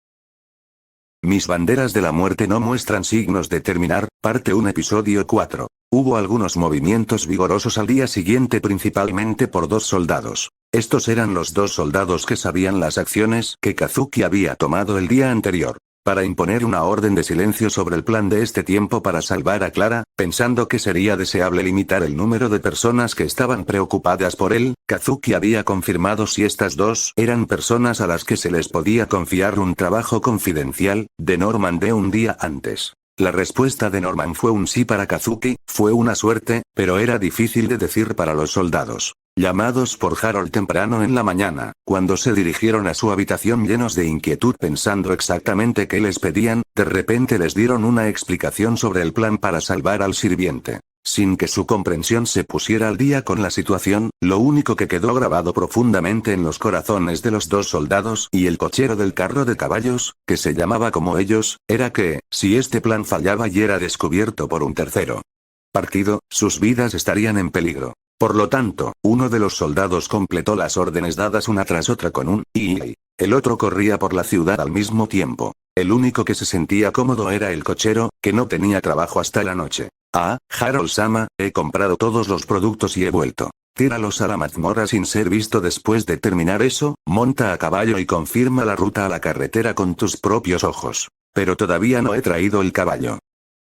Mis banderas de la muerte no muestran signos de terminar, parte 1 episodio 4. Hubo algunos movimientos vigorosos al día siguiente principalmente por 2 soldados. Estos eran los 2 soldados que sabían las acciones que Kazuki había tomado el día anterior. Para imponer una orden de silencio sobre el plan de este tiempo para salvar a Clara, pensando que sería deseable limitar el número de personas que estaban preocupadas por él, Kazuki había confirmado si estas 2 eran personas a las que se les podía confiar un trabajo confidencial, de Norman de un día antes. La respuesta de Norman fue un sí para Kazuki, fue una suerte, pero era difícil de decir para los soldados. Llamados por Harold temprano en la mañana, cuando se dirigieron a su habitación llenos de inquietud pensando exactamente qué les pedían, de repente les dieron una explicación sobre el plan para salvar al sirviente. Sin que su comprensión se pusiera al día con la situación, lo único que quedó grabado profundamente en los corazones de los 2 soldados y el cochero del carro de caballos, que se llamaba como ellos, era que, si este plan fallaba y era descubierto por un tercero partido, sus vidas estarían en peligro. Por lo tanto, uno de los soldados completó las órdenes dadas una tras otra con un y el otro corría por la ciudad al mismo tiempo. El único que se sentía cómodo era el cochero, que no tenía trabajo hasta la noche. Harold-sama, he comprado todos los productos y he vuelto. Tíralos a la mazmorra sin ser visto después de terminar eso, monta a caballo y confirma la ruta a la carretera con tus propios ojos. Pero todavía no he traído el caballo.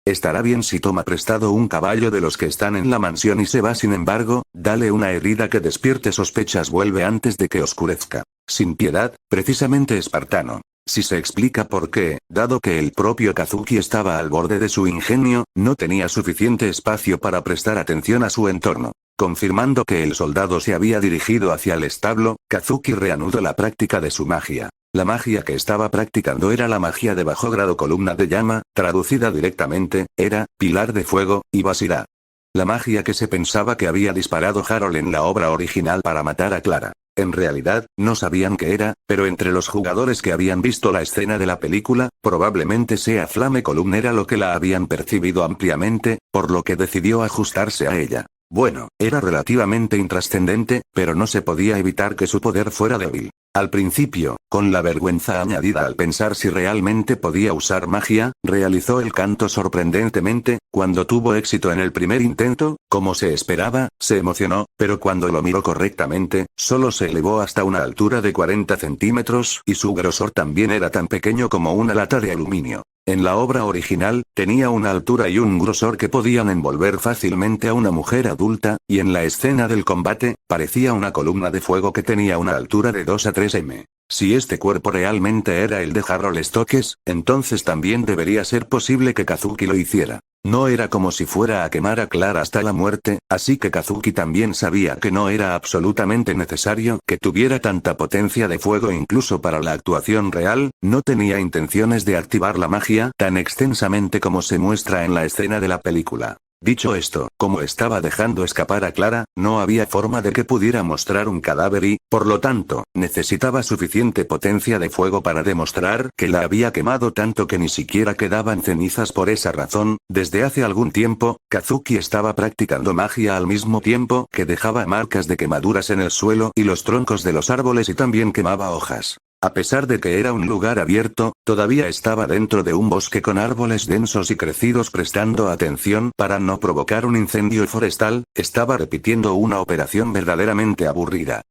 Estará bien si toma prestado un caballo de los que están en la mansión y se va, sin embargo, dale una herida que despierte sospechas, vuelve antes de que oscurezca. Sin piedad, precisamente espartano. Si se explica por qué, dado que el propio Kazuki estaba al borde de su ingenio, no tenía suficiente espacio para prestar atención a su entorno. Confirmando que el soldado se había dirigido hacia el establo, Kazuki reanudó la práctica de su magia. La magia que estaba practicando era la magia de bajo grado columna de llama, traducida directamente, era, pilar de fuego, y Basira. La magia que se pensaba que había disparado Harold en la obra original para matar a Clara. En realidad, no sabían qué era, pero entre los jugadores que habían visto la escena de la película, probablemente sea Flame Column era lo que la habían percibido ampliamente, por lo que decidió ajustarse a ella. Bueno, era relativamente intrascendente, pero no se podía evitar que su poder fuera débil. Al principio, con la vergüenza añadida al pensar si realmente podía usar magia, realizó el canto sorprendentemente. Cuando tuvo éxito en el primer intento, como se esperaba, se emocionó, pero cuando lo miró correctamente, solo se elevó hasta una altura de 40 centímetros y su grosor también era tan pequeño como una lata de aluminio. En la obra original, tenía una altura y un grosor que podían envolver fácilmente a una mujer adulta, y en la escena del combate, parecía una columna de fuego que tenía una altura de 2 a 3 m. Si este cuerpo realmente era el de Harold Stokes, entonces también debería ser posible que Kazuki lo hiciera. No era como si fuera a quemar a Clara hasta la muerte, así que Kazuki también sabía que no era absolutamente necesario que tuviera tanta potencia de fuego incluso para la actuación real, no tenía intenciones de activar la magia tan extensamente como se muestra en la escena de la película. Dicho esto, como estaba dejando escapar a Clara, no había forma de que pudiera mostrar un cadáver y, por lo tanto, necesitaba suficiente potencia de fuego para demostrar que la había quemado tanto que ni siquiera quedaban cenizas. Por esa razón, desde hace algún tiempo, Kazuki estaba practicando magia al mismo tiempo que dejaba marcas de quemaduras en el suelo y los troncos de los árboles y también quemaba hojas. A pesar de que era un lugar abierto, todavía estaba dentro de un bosque con árboles densos y crecidos prestando atención para no provocar un incendio forestal, estaba repitiendo una operación verdaderamente aburrida.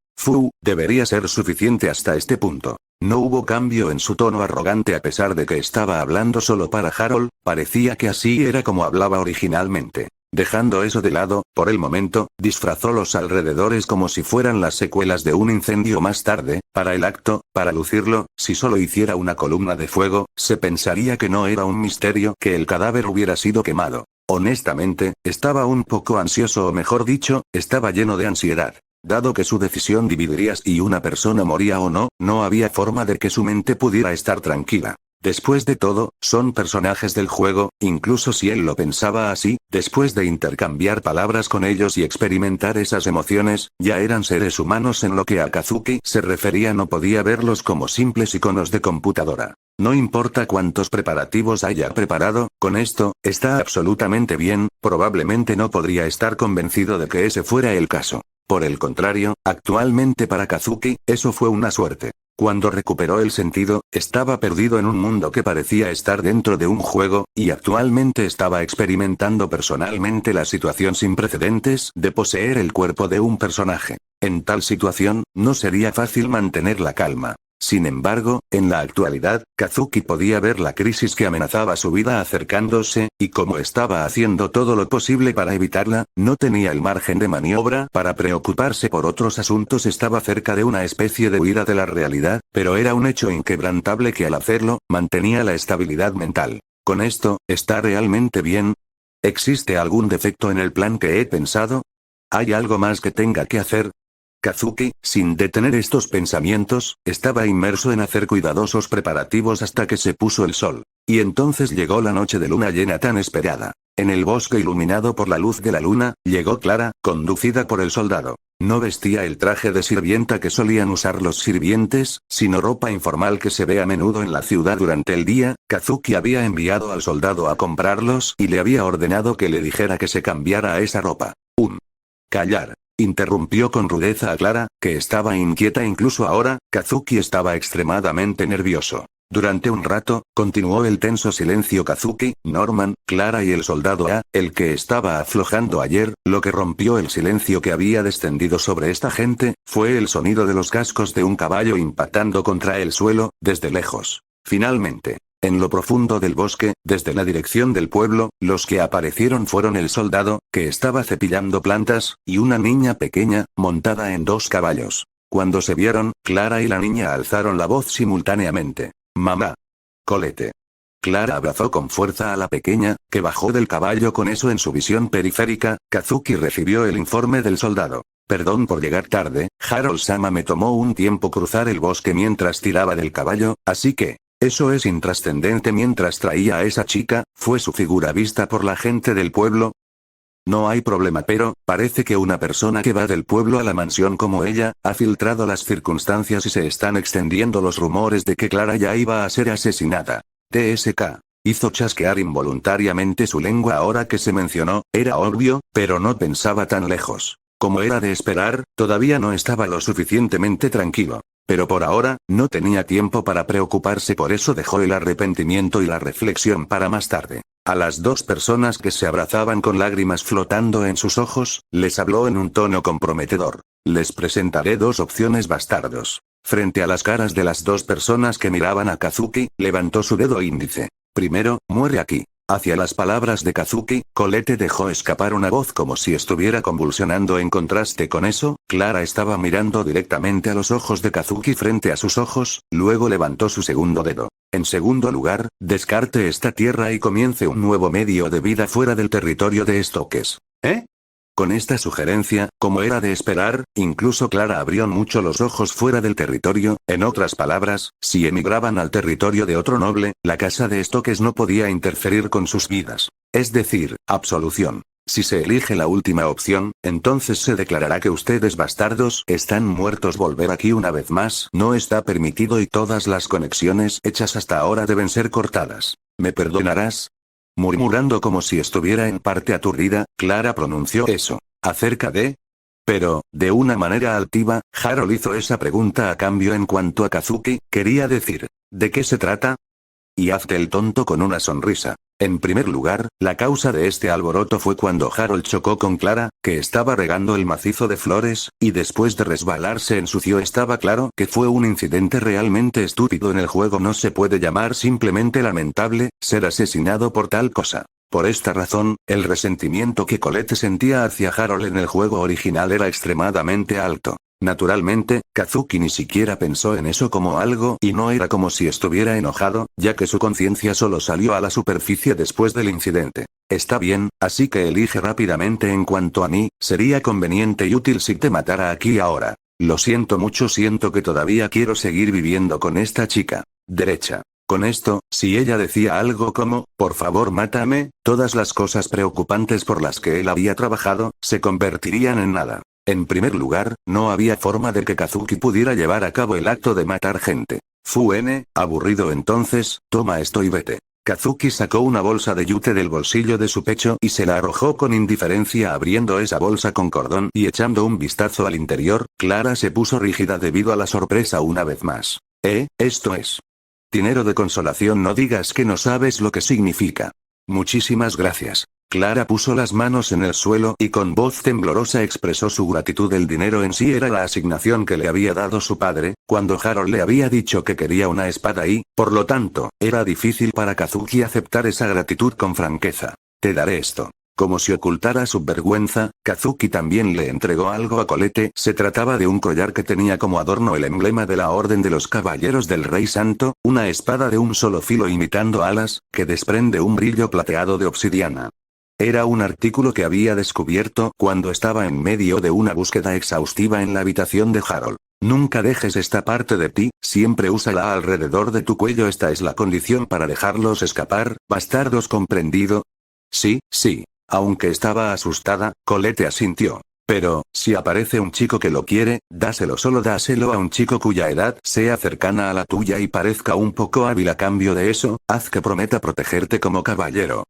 Debería ser suficiente hasta este punto. No hubo cambio en su tono arrogante a pesar de que estaba hablando solo para Harold, parecía que así era como hablaba originalmente. Dejando eso de lado, por el momento, disfrazó los alrededores como si fueran las secuelas de un incendio más tarde, para el acto, para lucirlo. Si solo hiciera una columna de fuego, se pensaría que no era un misterio que el cadáver hubiera sido quemado. Honestamente, estaba un poco ansioso o mejor dicho, estaba lleno de ansiedad. Dado que su decisión dividiría si una persona moría o no, no había forma de que su mente pudiera estar tranquila. Después de todo, son personajes del juego, incluso si él lo pensaba así, después de intercambiar palabras con ellos y experimentar esas emociones, ya eran seres humanos en lo que a Kazuki se refería, no podía verlos como simples iconos de computadora. No importa cuántos preparativos haya preparado, con esto, está absolutamente bien, probablemente no podría estar convencido de que ese fuera el caso. Por el contrario, actualmente para Kazuki, eso fue una suerte. Cuando recuperó el sentido, estaba perdido en un mundo que parecía estar dentro de un juego, y actualmente estaba experimentando personalmente la situación sin precedentes de poseer el cuerpo de un personaje. En tal situación, no sería fácil mantener la calma. Sin embargo, en la actualidad, Kazuki podía ver la crisis que amenazaba su vida acercándose, y como estaba haciendo todo lo posible para evitarla, no tenía el margen de maniobra para preocuparse por otros asuntos. Estaba cerca de una especie de huida de la realidad, pero era un hecho inquebrantable que al hacerlo, mantenía la estabilidad mental. Con esto, ¿está realmente bien? ¿Existe algún defecto en el plan que he pensado? ¿Hay algo más que tenga que hacer? Kazuki, sin detener estos pensamientos, estaba inmerso en hacer cuidadosos preparativos hasta que se puso el sol. Y entonces llegó la noche de luna llena tan esperada. En el bosque iluminado por la luz de la luna, llegó Clara, conducida por el soldado. No vestía el traje de sirvienta que solían usar los sirvientes, sino ropa informal que se ve a menudo en la ciudad durante el día. Kazuki había enviado al soldado a comprarlos y le había ordenado que le dijera que se cambiara a esa ropa. Callar. Interrumpió con rudeza a Clara, que estaba inquieta incluso ahora. Kazuki estaba extremadamente nervioso. Durante un rato, continuó el tenso silencio. Kazuki, Norman, Clara y el soldado A, el que estaba aflojando ayer. Lo que rompió el silencio que había descendido sobre esta gente, fue el sonido de los cascos de un caballo impactando contra el suelo, desde lejos. Finalmente, en lo profundo del bosque, desde la dirección del pueblo, los que aparecieron fueron el soldado, que estaba cepillando plantas, y una niña pequeña, montada en 2 caballos. Cuando se vieron, Clara y la niña alzaron la voz simultáneamente. «¡Mamá! Colette». Clara abrazó con fuerza a la pequeña, que bajó del caballo con eso en su visión periférica. Kazuki recibió el informe del soldado. «Perdón por llegar tarde, Harold-sama, me tomó un tiempo cruzar el bosque mientras tiraba del caballo, así que... Eso es intrascendente. Mientras traía a esa chica, ¿fue su figura vista por la gente del pueblo? No hay problema, pero, parece que una persona que va del pueblo a la mansión como ella, ha filtrado las circunstancias y se están extendiendo los rumores de que Clara ya iba a ser asesinada. TSK. Hizo chasquear involuntariamente su lengua ahora que se mencionó, era obvio, pero no pensaba tan lejos. Como era de esperar, todavía no estaba lo suficientemente tranquilo. Pero por ahora, no tenía tiempo para preocuparse, por eso dejó el arrepentimiento y la reflexión para más tarde. A las 2 personas que se abrazaban con lágrimas flotando en sus ojos, les habló en un tono comprometedor. Les presentaré 2 opciones, bastardos. Frente a las caras de las 2 personas que miraban a Kazuki, levantó su dedo índice. Primero, muere aquí. Hacia las palabras de Kazuki, Colette dejó escapar una voz como si estuviera convulsionando. En contraste con eso, Clara estaba mirando directamente a los ojos de Kazuki frente a sus ojos, luego levantó su segundo dedo. En segundo lugar, descarte esta tierra y comience un nuevo medio de vida fuera del territorio de Stokes. ¿Eh? Con esta sugerencia, como era de esperar, incluso Clara abrió mucho los ojos. Fuera del territorio, en otras palabras, si emigraban al territorio de otro noble, la casa de Stokes no podía interferir con sus vidas. Es decir, absolución. Si se elige la última opción, entonces se declarará que ustedes, bastardos, están muertos. Volver aquí una vez más no está permitido y todas las conexiones hechas hasta ahora deben ser cortadas. ¿Me perdonarás? Murmurando como si estuviera en parte aturdida, Clara pronunció eso. ¿Acerca de? Pero, de una manera altiva, Harold hizo esa pregunta a cambio. En cuanto a Kazuki, quería decir, ¿de qué se trata? Y hazte el tonto con una sonrisa. En primer lugar, la causa de este alboroto fue cuando Harold chocó con Clara, que estaba regando el macizo de flores, y después de resbalarse ensució. Estaba claro que fue un incidente realmente estúpido. En el juego no se puede llamar simplemente lamentable, ser asesinado por tal cosa. Por esta razón, el resentimiento que Colette sentía hacia Harold en el juego original era extremadamente alto. Naturalmente, Kazuki ni siquiera pensó en eso como algo, y no era como si estuviera enojado, ya que su conciencia solo salió a la superficie después del incidente. Está bien, así que elige rápidamente. En cuanto a mí, sería conveniente y útil si te matara aquí ahora. Lo siento mucho, siento que todavía quiero seguir viviendo con esta chica. Derecha. Con esto, si ella decía algo como, por favor mátame, todas las cosas preocupantes por las que él había trabajado, se convertirían en nada. En primer lugar, no había forma de que Kazuki pudiera llevar a cabo el acto de matar gente. Aburrido entonces, toma esto y vete. Kazuki sacó una bolsa de yute del bolsillo de su pecho y se la arrojó con indiferencia abriendo esa bolsa con cordón y echando un vistazo al interior, Clara se puso rígida debido a la sorpresa una vez más. Esto es dinero de consolación, no digas que no sabes lo que significa. Muchísimas gracias. Clara puso las manos en el suelo y con voz temblorosa expresó su gratitud. El dinero en sí era la asignación que le había dado su padre, cuando Harold le había dicho que quería una espada y, por lo tanto, era difícil para Kazuki aceptar esa gratitud con franqueza. Te daré esto. Como si ocultara su vergüenza, Kazuki también le entregó algo a Colette. Se trataba de un collar que tenía como adorno el emblema de la Orden de los Caballeros del Rey Santo, una espada de un solo filo imitando alas, que desprende un brillo plateado de obsidiana. Era un artículo que había descubierto cuando estaba en medio de una búsqueda exhaustiva en la habitación de Harold. Nunca dejes esta parte de ti, siempre úsala alrededor de tu cuello. Esta es la condición para dejarlos escapar, bastardos, ¿comprendido? Sí. Aunque estaba asustada, Colette asintió. Pero, si aparece un chico que lo quiere, dáselo, solo dáselo a un chico cuya edad sea cercana a la tuya y parezca un poco hábil. A cambio de eso, haz que prometa protegerte como caballero.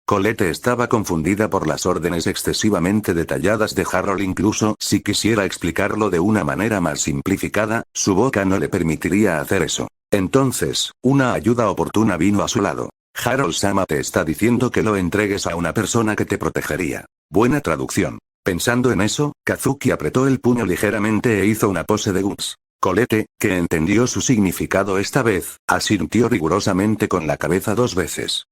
Colette estaba confundida por las órdenes excesivamente detalladas de Harold. Incluso si quisiera explicarlo de una manera más simplificada, su boca no le permitiría hacer eso. Entonces, una ayuda oportuna vino a su lado. Harold-sama te está diciendo que lo entregues a una persona que te protegería. Buena traducción. Pensando en eso, Kazuki apretó el puño ligeramente e hizo una pose de guts. Colette, que entendió su significado esta vez, asintió rigurosamente con la cabeza 2 veces.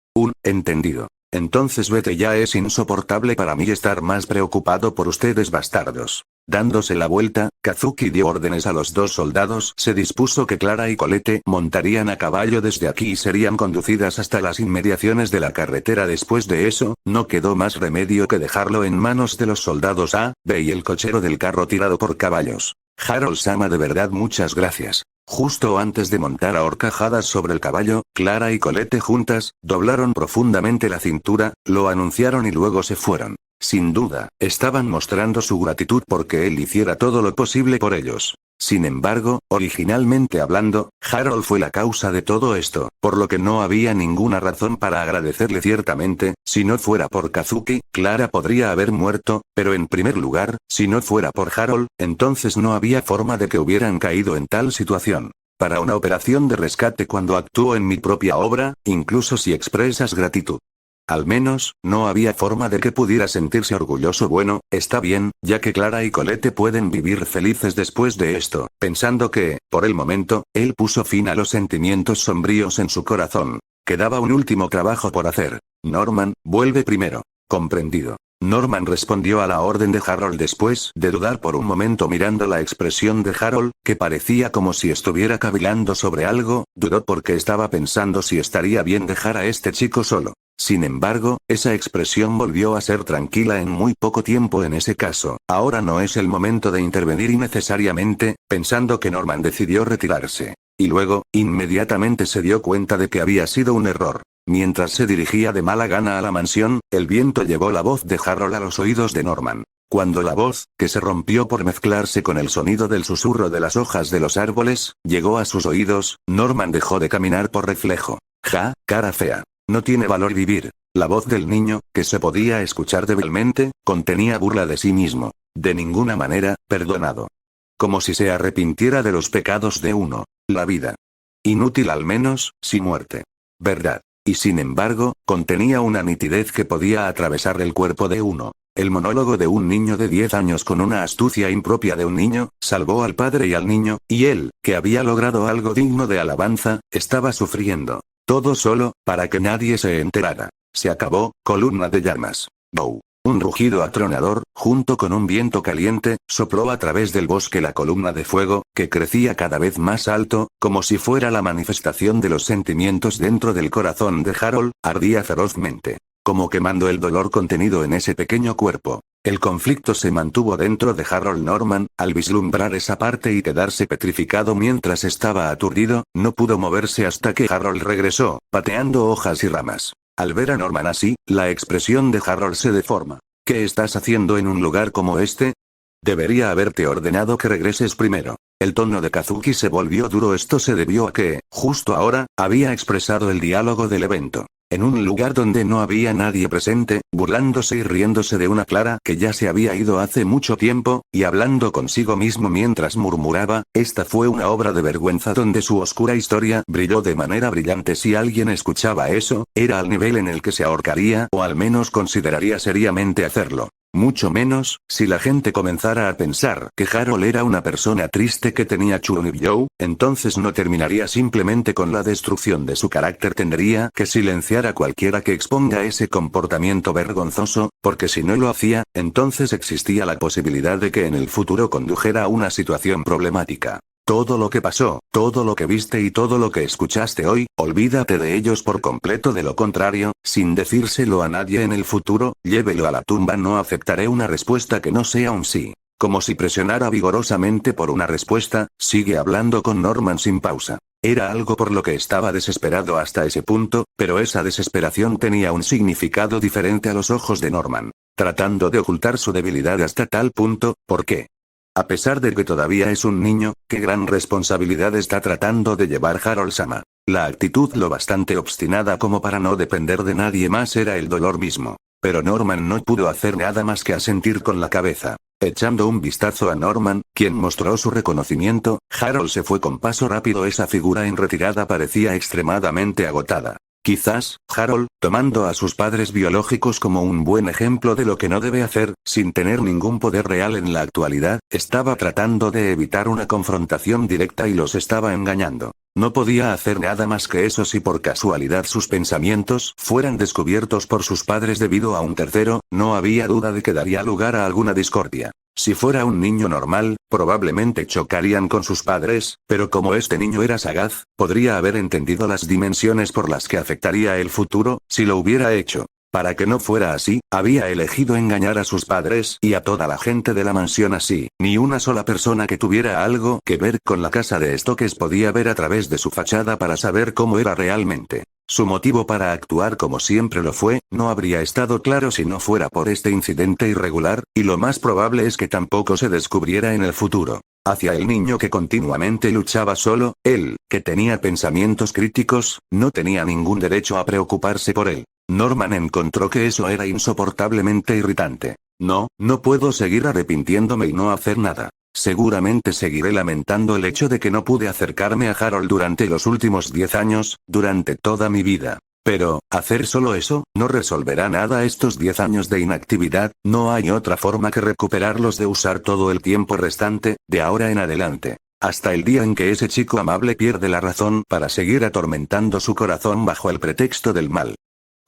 Entendido. Entonces vete ya, es insoportable para mí estar más preocupado por ustedes, bastardos. Dándose la vuelta, Kazuki dio órdenes a los 2 soldados. Se dispuso que Clara y Colette montarían a caballo desde aquí y serían conducidas hasta las inmediaciones de la carretera. Después de eso, no quedó más remedio que dejarlo en manos de los soldados A, B y el cochero del carro tirado por caballos. Harold-sama, de verdad muchas gracias. Justo antes de montar a horcajadas sobre el caballo, Clara y Colette juntas, doblaron profundamente la cintura, lo anunciaron y luego se fueron. Sin duda, estaban mostrando su gratitud porque él hiciera todo lo posible por ellos. Sin embargo, originalmente hablando, Harold fue la causa de todo esto, por lo que no había ninguna razón para agradecerle. Ciertamente, si no fuera por Kazuki, Clara podría haber muerto, pero en primer lugar, si no fuera por Harold, entonces no había forma de que hubieran caído en tal situación. Para una operación de rescate, cuando actúo en mi propia obra, incluso si expresas gratitud, al menos, no había forma de que pudiera sentirse orgulloso. Bueno, está bien, ya que Clara y Colette pueden vivir felices después de esto. Pensando que, por el momento, él puso fin a los sentimientos sombríos en su corazón. Quedaba un último trabajo por hacer. Norman, vuelve primero. Comprendido. Norman respondió a la orden de Harold después de dudar por un momento mirando la expresión de Harold, que parecía como si estuviera cavilando sobre algo. Dudó porque estaba pensando si estaría bien dejar a este chico solo. Sin embargo, esa expresión volvió a ser tranquila en muy poco tiempo. En ese caso, ahora no es el momento de intervenir innecesariamente, pensando que Norman decidió retirarse. Y luego, inmediatamente se dio cuenta de que había sido un error. Mientras se dirigía de mala gana a la mansión, el viento llevó la voz de Harold a los oídos de Norman. Cuando la voz, que se rompió por mezclarse con el sonido del susurro de las hojas de los árboles, llegó a sus oídos, Norman dejó de caminar por reflejo. Cara fea. No tiene valor vivir. La voz del niño, que se podía escuchar débilmente, contenía burla de sí mismo. De ninguna manera, perdonado. Como si se arrepintiera de los pecados de uno. La vida. Inútil, al menos, si muerte. ¿Verdad? Y sin embargo, contenía una nitidez que podía atravesar el cuerpo de uno. El monólogo de un niño de 10 años con una astucia impropia de un niño, salvó al padre y al niño, y él, que había logrado algo digno de alabanza, estaba sufriendo. Todo solo, para que nadie se enterara. Se acabó, columna de llamas. Bow. Un rugido atronador, junto con un viento caliente, sopló a través del bosque la columna de fuego, que crecía cada vez más alto, como si fuera la manifestación de los sentimientos dentro del corazón de Harold. Ardía ferozmente, como quemando el dolor contenido en ese pequeño cuerpo. El conflicto se mantuvo dentro de Harold Norman, al vislumbrar esa parte y quedarse petrificado mientras estaba aturdido, no pudo moverse hasta que Harold regresó, pateando hojas y ramas. Al ver a Norman así, la expresión de Harold se deforma. ¿Qué estás haciendo en un lugar como este? Debería haberte ordenado que regreses primero. El tono de Kazuki se volvió duro. Esto se debió a que, justo ahora, había expresado el diálogo del evento. En un lugar donde no había nadie presente, burlándose y riéndose de una Clara que ya se había ido hace mucho tiempo, y hablando consigo mismo mientras murmuraba, esta fue una obra de vergüenza donde su oscura historia brilló de manera brillante. Si alguien escuchaba eso, era al nivel en el que se ahorcaría o al menos consideraría seriamente hacerlo. Mucho menos, si la gente comenzara a pensar que Harold era una persona triste que tenía Chunibyo, entonces no terminaría simplemente con la destrucción de su carácter. Tendría que silenciar a cualquiera que exponga ese comportamiento vergonzoso, porque si no lo hacía, entonces existía la posibilidad de que en el futuro condujera a una situación problemática. Todo lo que pasó, todo lo que viste y todo lo que escuchaste hoy, olvídate de ellos por completo. De lo contrario, sin decírselo a nadie en el futuro, llévelo a la tumba. No aceptaré una respuesta que no sea un sí. Como si presionara vigorosamente por una respuesta, sigue hablando con Norman sin pausa. Era algo por lo que estaba desesperado hasta ese punto, pero esa desesperación tenía un significado diferente a los ojos de Norman. Tratando de ocultar su debilidad hasta tal punto, ¿por qué? A pesar de que todavía es un niño, qué gran responsabilidad está tratando de llevar Harold-sama. La actitud lo bastante obstinada como para no depender de nadie más era el dolor mismo. Pero Norman no pudo hacer nada más que asentir con la cabeza. Echando un vistazo a Norman, quien mostró su reconocimiento, Harold se fue con paso rápido. Esa figura en retirada parecía extremadamente agotada. Quizás, Harold, tomando a sus padres biológicos como un buen ejemplo de lo que no debe hacer, sin tener ningún poder real en la actualidad, estaba tratando de evitar una confrontación directa y los estaba engañando. No podía hacer nada más que eso. Si por casualidad sus pensamientos fueran descubiertos por sus padres debido a un tercero, no había duda de que daría lugar a alguna discordia. Si fuera un niño normal, probablemente chocarían con sus padres, pero como este niño era sagaz, podría haber entendido las dimensiones por las que afectaría el futuro, si lo hubiera hecho. Para que no fuera así, había elegido engañar a sus padres y a toda la gente de la mansión. Así, ni una sola persona que tuviera algo que ver con la casa de Stokes podía ver a través de su fachada para saber cómo era realmente. Su motivo para actuar como siempre lo fue, no habría estado claro si no fuera por este incidente irregular, y lo más probable es que tampoco se descubriera en el futuro. Hacia el niño que continuamente luchaba solo, él, que tenía pensamientos críticos, no tenía ningún derecho a preocuparse por él. Norman encontró que eso era insoportablemente irritante. No puedo seguir arrepintiéndome y no hacer nada. Seguramente seguiré lamentando el hecho de que no pude acercarme a Harold durante los últimos 10 años, durante toda mi vida. Pero, hacer solo eso, no resolverá nada. Estos 10 años de inactividad, no hay otra forma que recuperarlos de usar todo el tiempo restante, de ahora en adelante. Hasta el día en que ese chico amable pierde la razón para seguir atormentando su corazón bajo el pretexto del mal.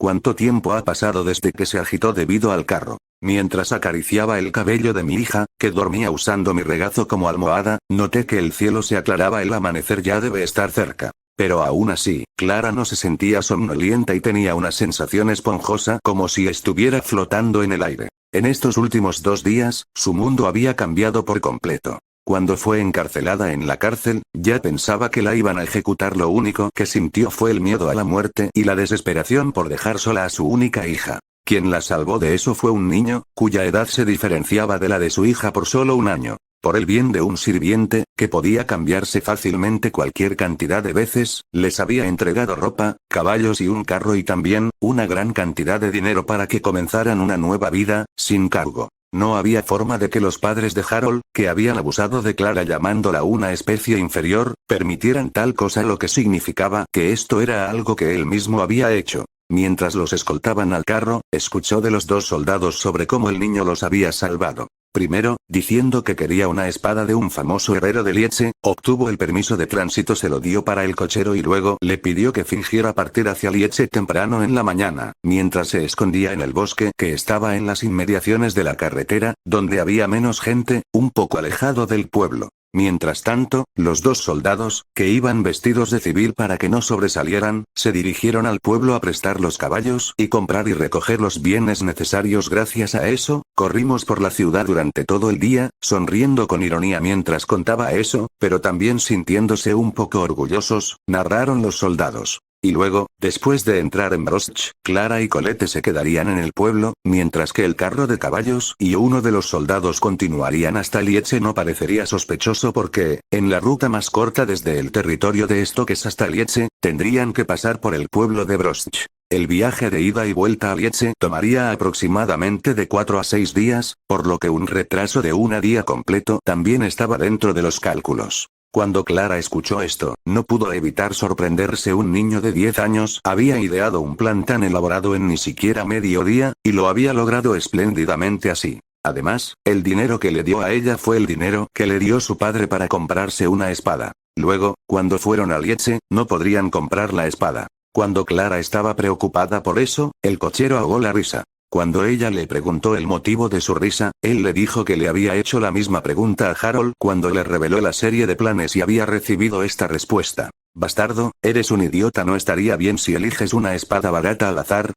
¿Cuánto tiempo ha pasado desde que se agitó debido al carro? Mientras acariciaba el cabello de mi hija, que dormía usando mi regazo como almohada, noté que el cielo se aclaraba. El amanecer ya debe estar cerca. Pero aún así, Clara no se sentía somnolienta y tenía una sensación esponjosa como si estuviera flotando en el aire. En estos últimos 2 días, su mundo había cambiado por completo. Cuando fue encarcelada en la cárcel, ya pensaba que la iban a ejecutar. Lo único que sintió fue el miedo a la muerte y la desesperación por dejar sola a su única hija. Quien la salvó de eso fue un niño, cuya edad se diferenciaba de la de su hija por solo 1 año. Por el bien de un sirviente, que podía cambiarse fácilmente cualquier cantidad de veces, les había entregado ropa, caballos y un carro y también, una gran cantidad de dinero para que comenzaran una nueva vida, sin cargo. No había forma de que los padres de Harold, que habían abusado de Clara llamándola una especie inferior, permitieran tal cosa, lo que significaba que esto era algo que él mismo había hecho. Mientras los escoltaban al carro, escuchó de los 2 soldados sobre cómo el niño los había salvado. Primero, diciendo que quería una espada de un famoso herrero de Lietze, obtuvo el permiso de tránsito, se lo dio para el cochero y luego le pidió que fingiera partir hacia Lietze temprano en la mañana, mientras se escondía en el bosque que estaba en las inmediaciones de la carretera, donde había menos gente, un poco alejado del pueblo. Mientras tanto, los dos soldados, que iban vestidos de civil para que no sobresalieran, se dirigieron al pueblo a prestar los caballos y comprar y recoger los bienes necesarios. Gracias a eso, corrimos por la ciudad durante todo el día, sonriendo con ironía mientras contaba eso, pero también sintiéndose un poco orgullosos, narraron los soldados. Y luego, después de entrar en Brosch, Clara y Colette se quedarían en el pueblo, mientras que el carro de caballos y uno de los soldados continuarían hasta Lietze. No parecería sospechoso porque, en la ruta más corta desde el territorio de Stokes hasta Lietze, tendrían que pasar por el pueblo de Brosch. El viaje de ida y vuelta a Lietze tomaría aproximadamente de 4 a 6 días, por lo que un retraso de un día completo también estaba dentro de los cálculos. Cuando Clara escuchó esto, no pudo evitar sorprenderse. Un niño de 10 años había ideado un plan tan elaborado en ni siquiera medio día, y lo había logrado espléndidamente así. Además, el dinero que le dio a ella fue el dinero que le dio su padre para comprarse una espada. Luego, cuando fueron a Lietze, no podrían comprar la espada. Cuando Clara estaba preocupada por eso, el cochero ahogó la risa. Cuando ella le preguntó el motivo de su risa, él le dijo que le había hecho la misma pregunta a Harold cuando le reveló la serie de planes y había recibido esta respuesta. «Bastardo, eres un idiota. ¿No estaría bien si eliges una espada barata al azar?»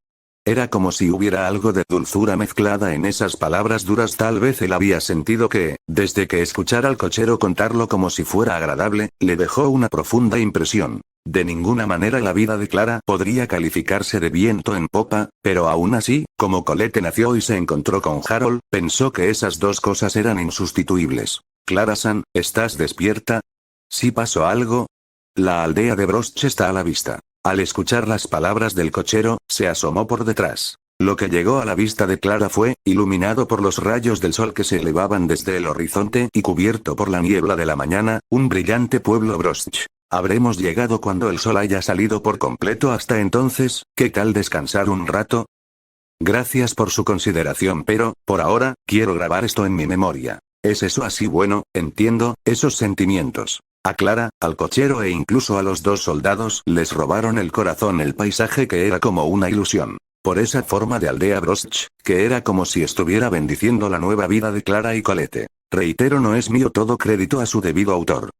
Era como si hubiera algo de dulzura mezclada en esas palabras duras. Tal vez él había sentido que, desde que escuchara al cochero contarlo como si fuera agradable, le dejó una profunda impresión. De ninguna manera la vida de Clara podría calificarse de viento en popa, pero aún así, como Colette nació y se encontró con Harold, pensó que esas dos cosas eran insustituibles. «Clara-san, ¿estás despierta? ¿Sí pasó algo?» La aldea de Brosch está a la vista. Al escuchar las palabras del cochero, se asomó por detrás. Lo que llegó a la vista de Clara fue, iluminado por los rayos del sol que se elevaban desde el horizonte y cubierto por la niebla de la mañana, un brillante pueblo Brosch. Habremos llegado cuando el sol haya salido por completo. Hasta entonces, ¿qué tal descansar un rato? Gracias por su consideración, pero, por ahora, quiero grabar esto en mi memoria. ¿Es eso así? Bueno, entiendo, esos sentimientos. A Clara, al cochero e incluso a los dos soldados les robaron el corazón el paisaje que era como una ilusión. Por esa forma de aldea Brosch, que era como si estuviera bendiciendo la nueva vida de Clara y Colette. Reitero, no es mío, todo crédito a su debido autor.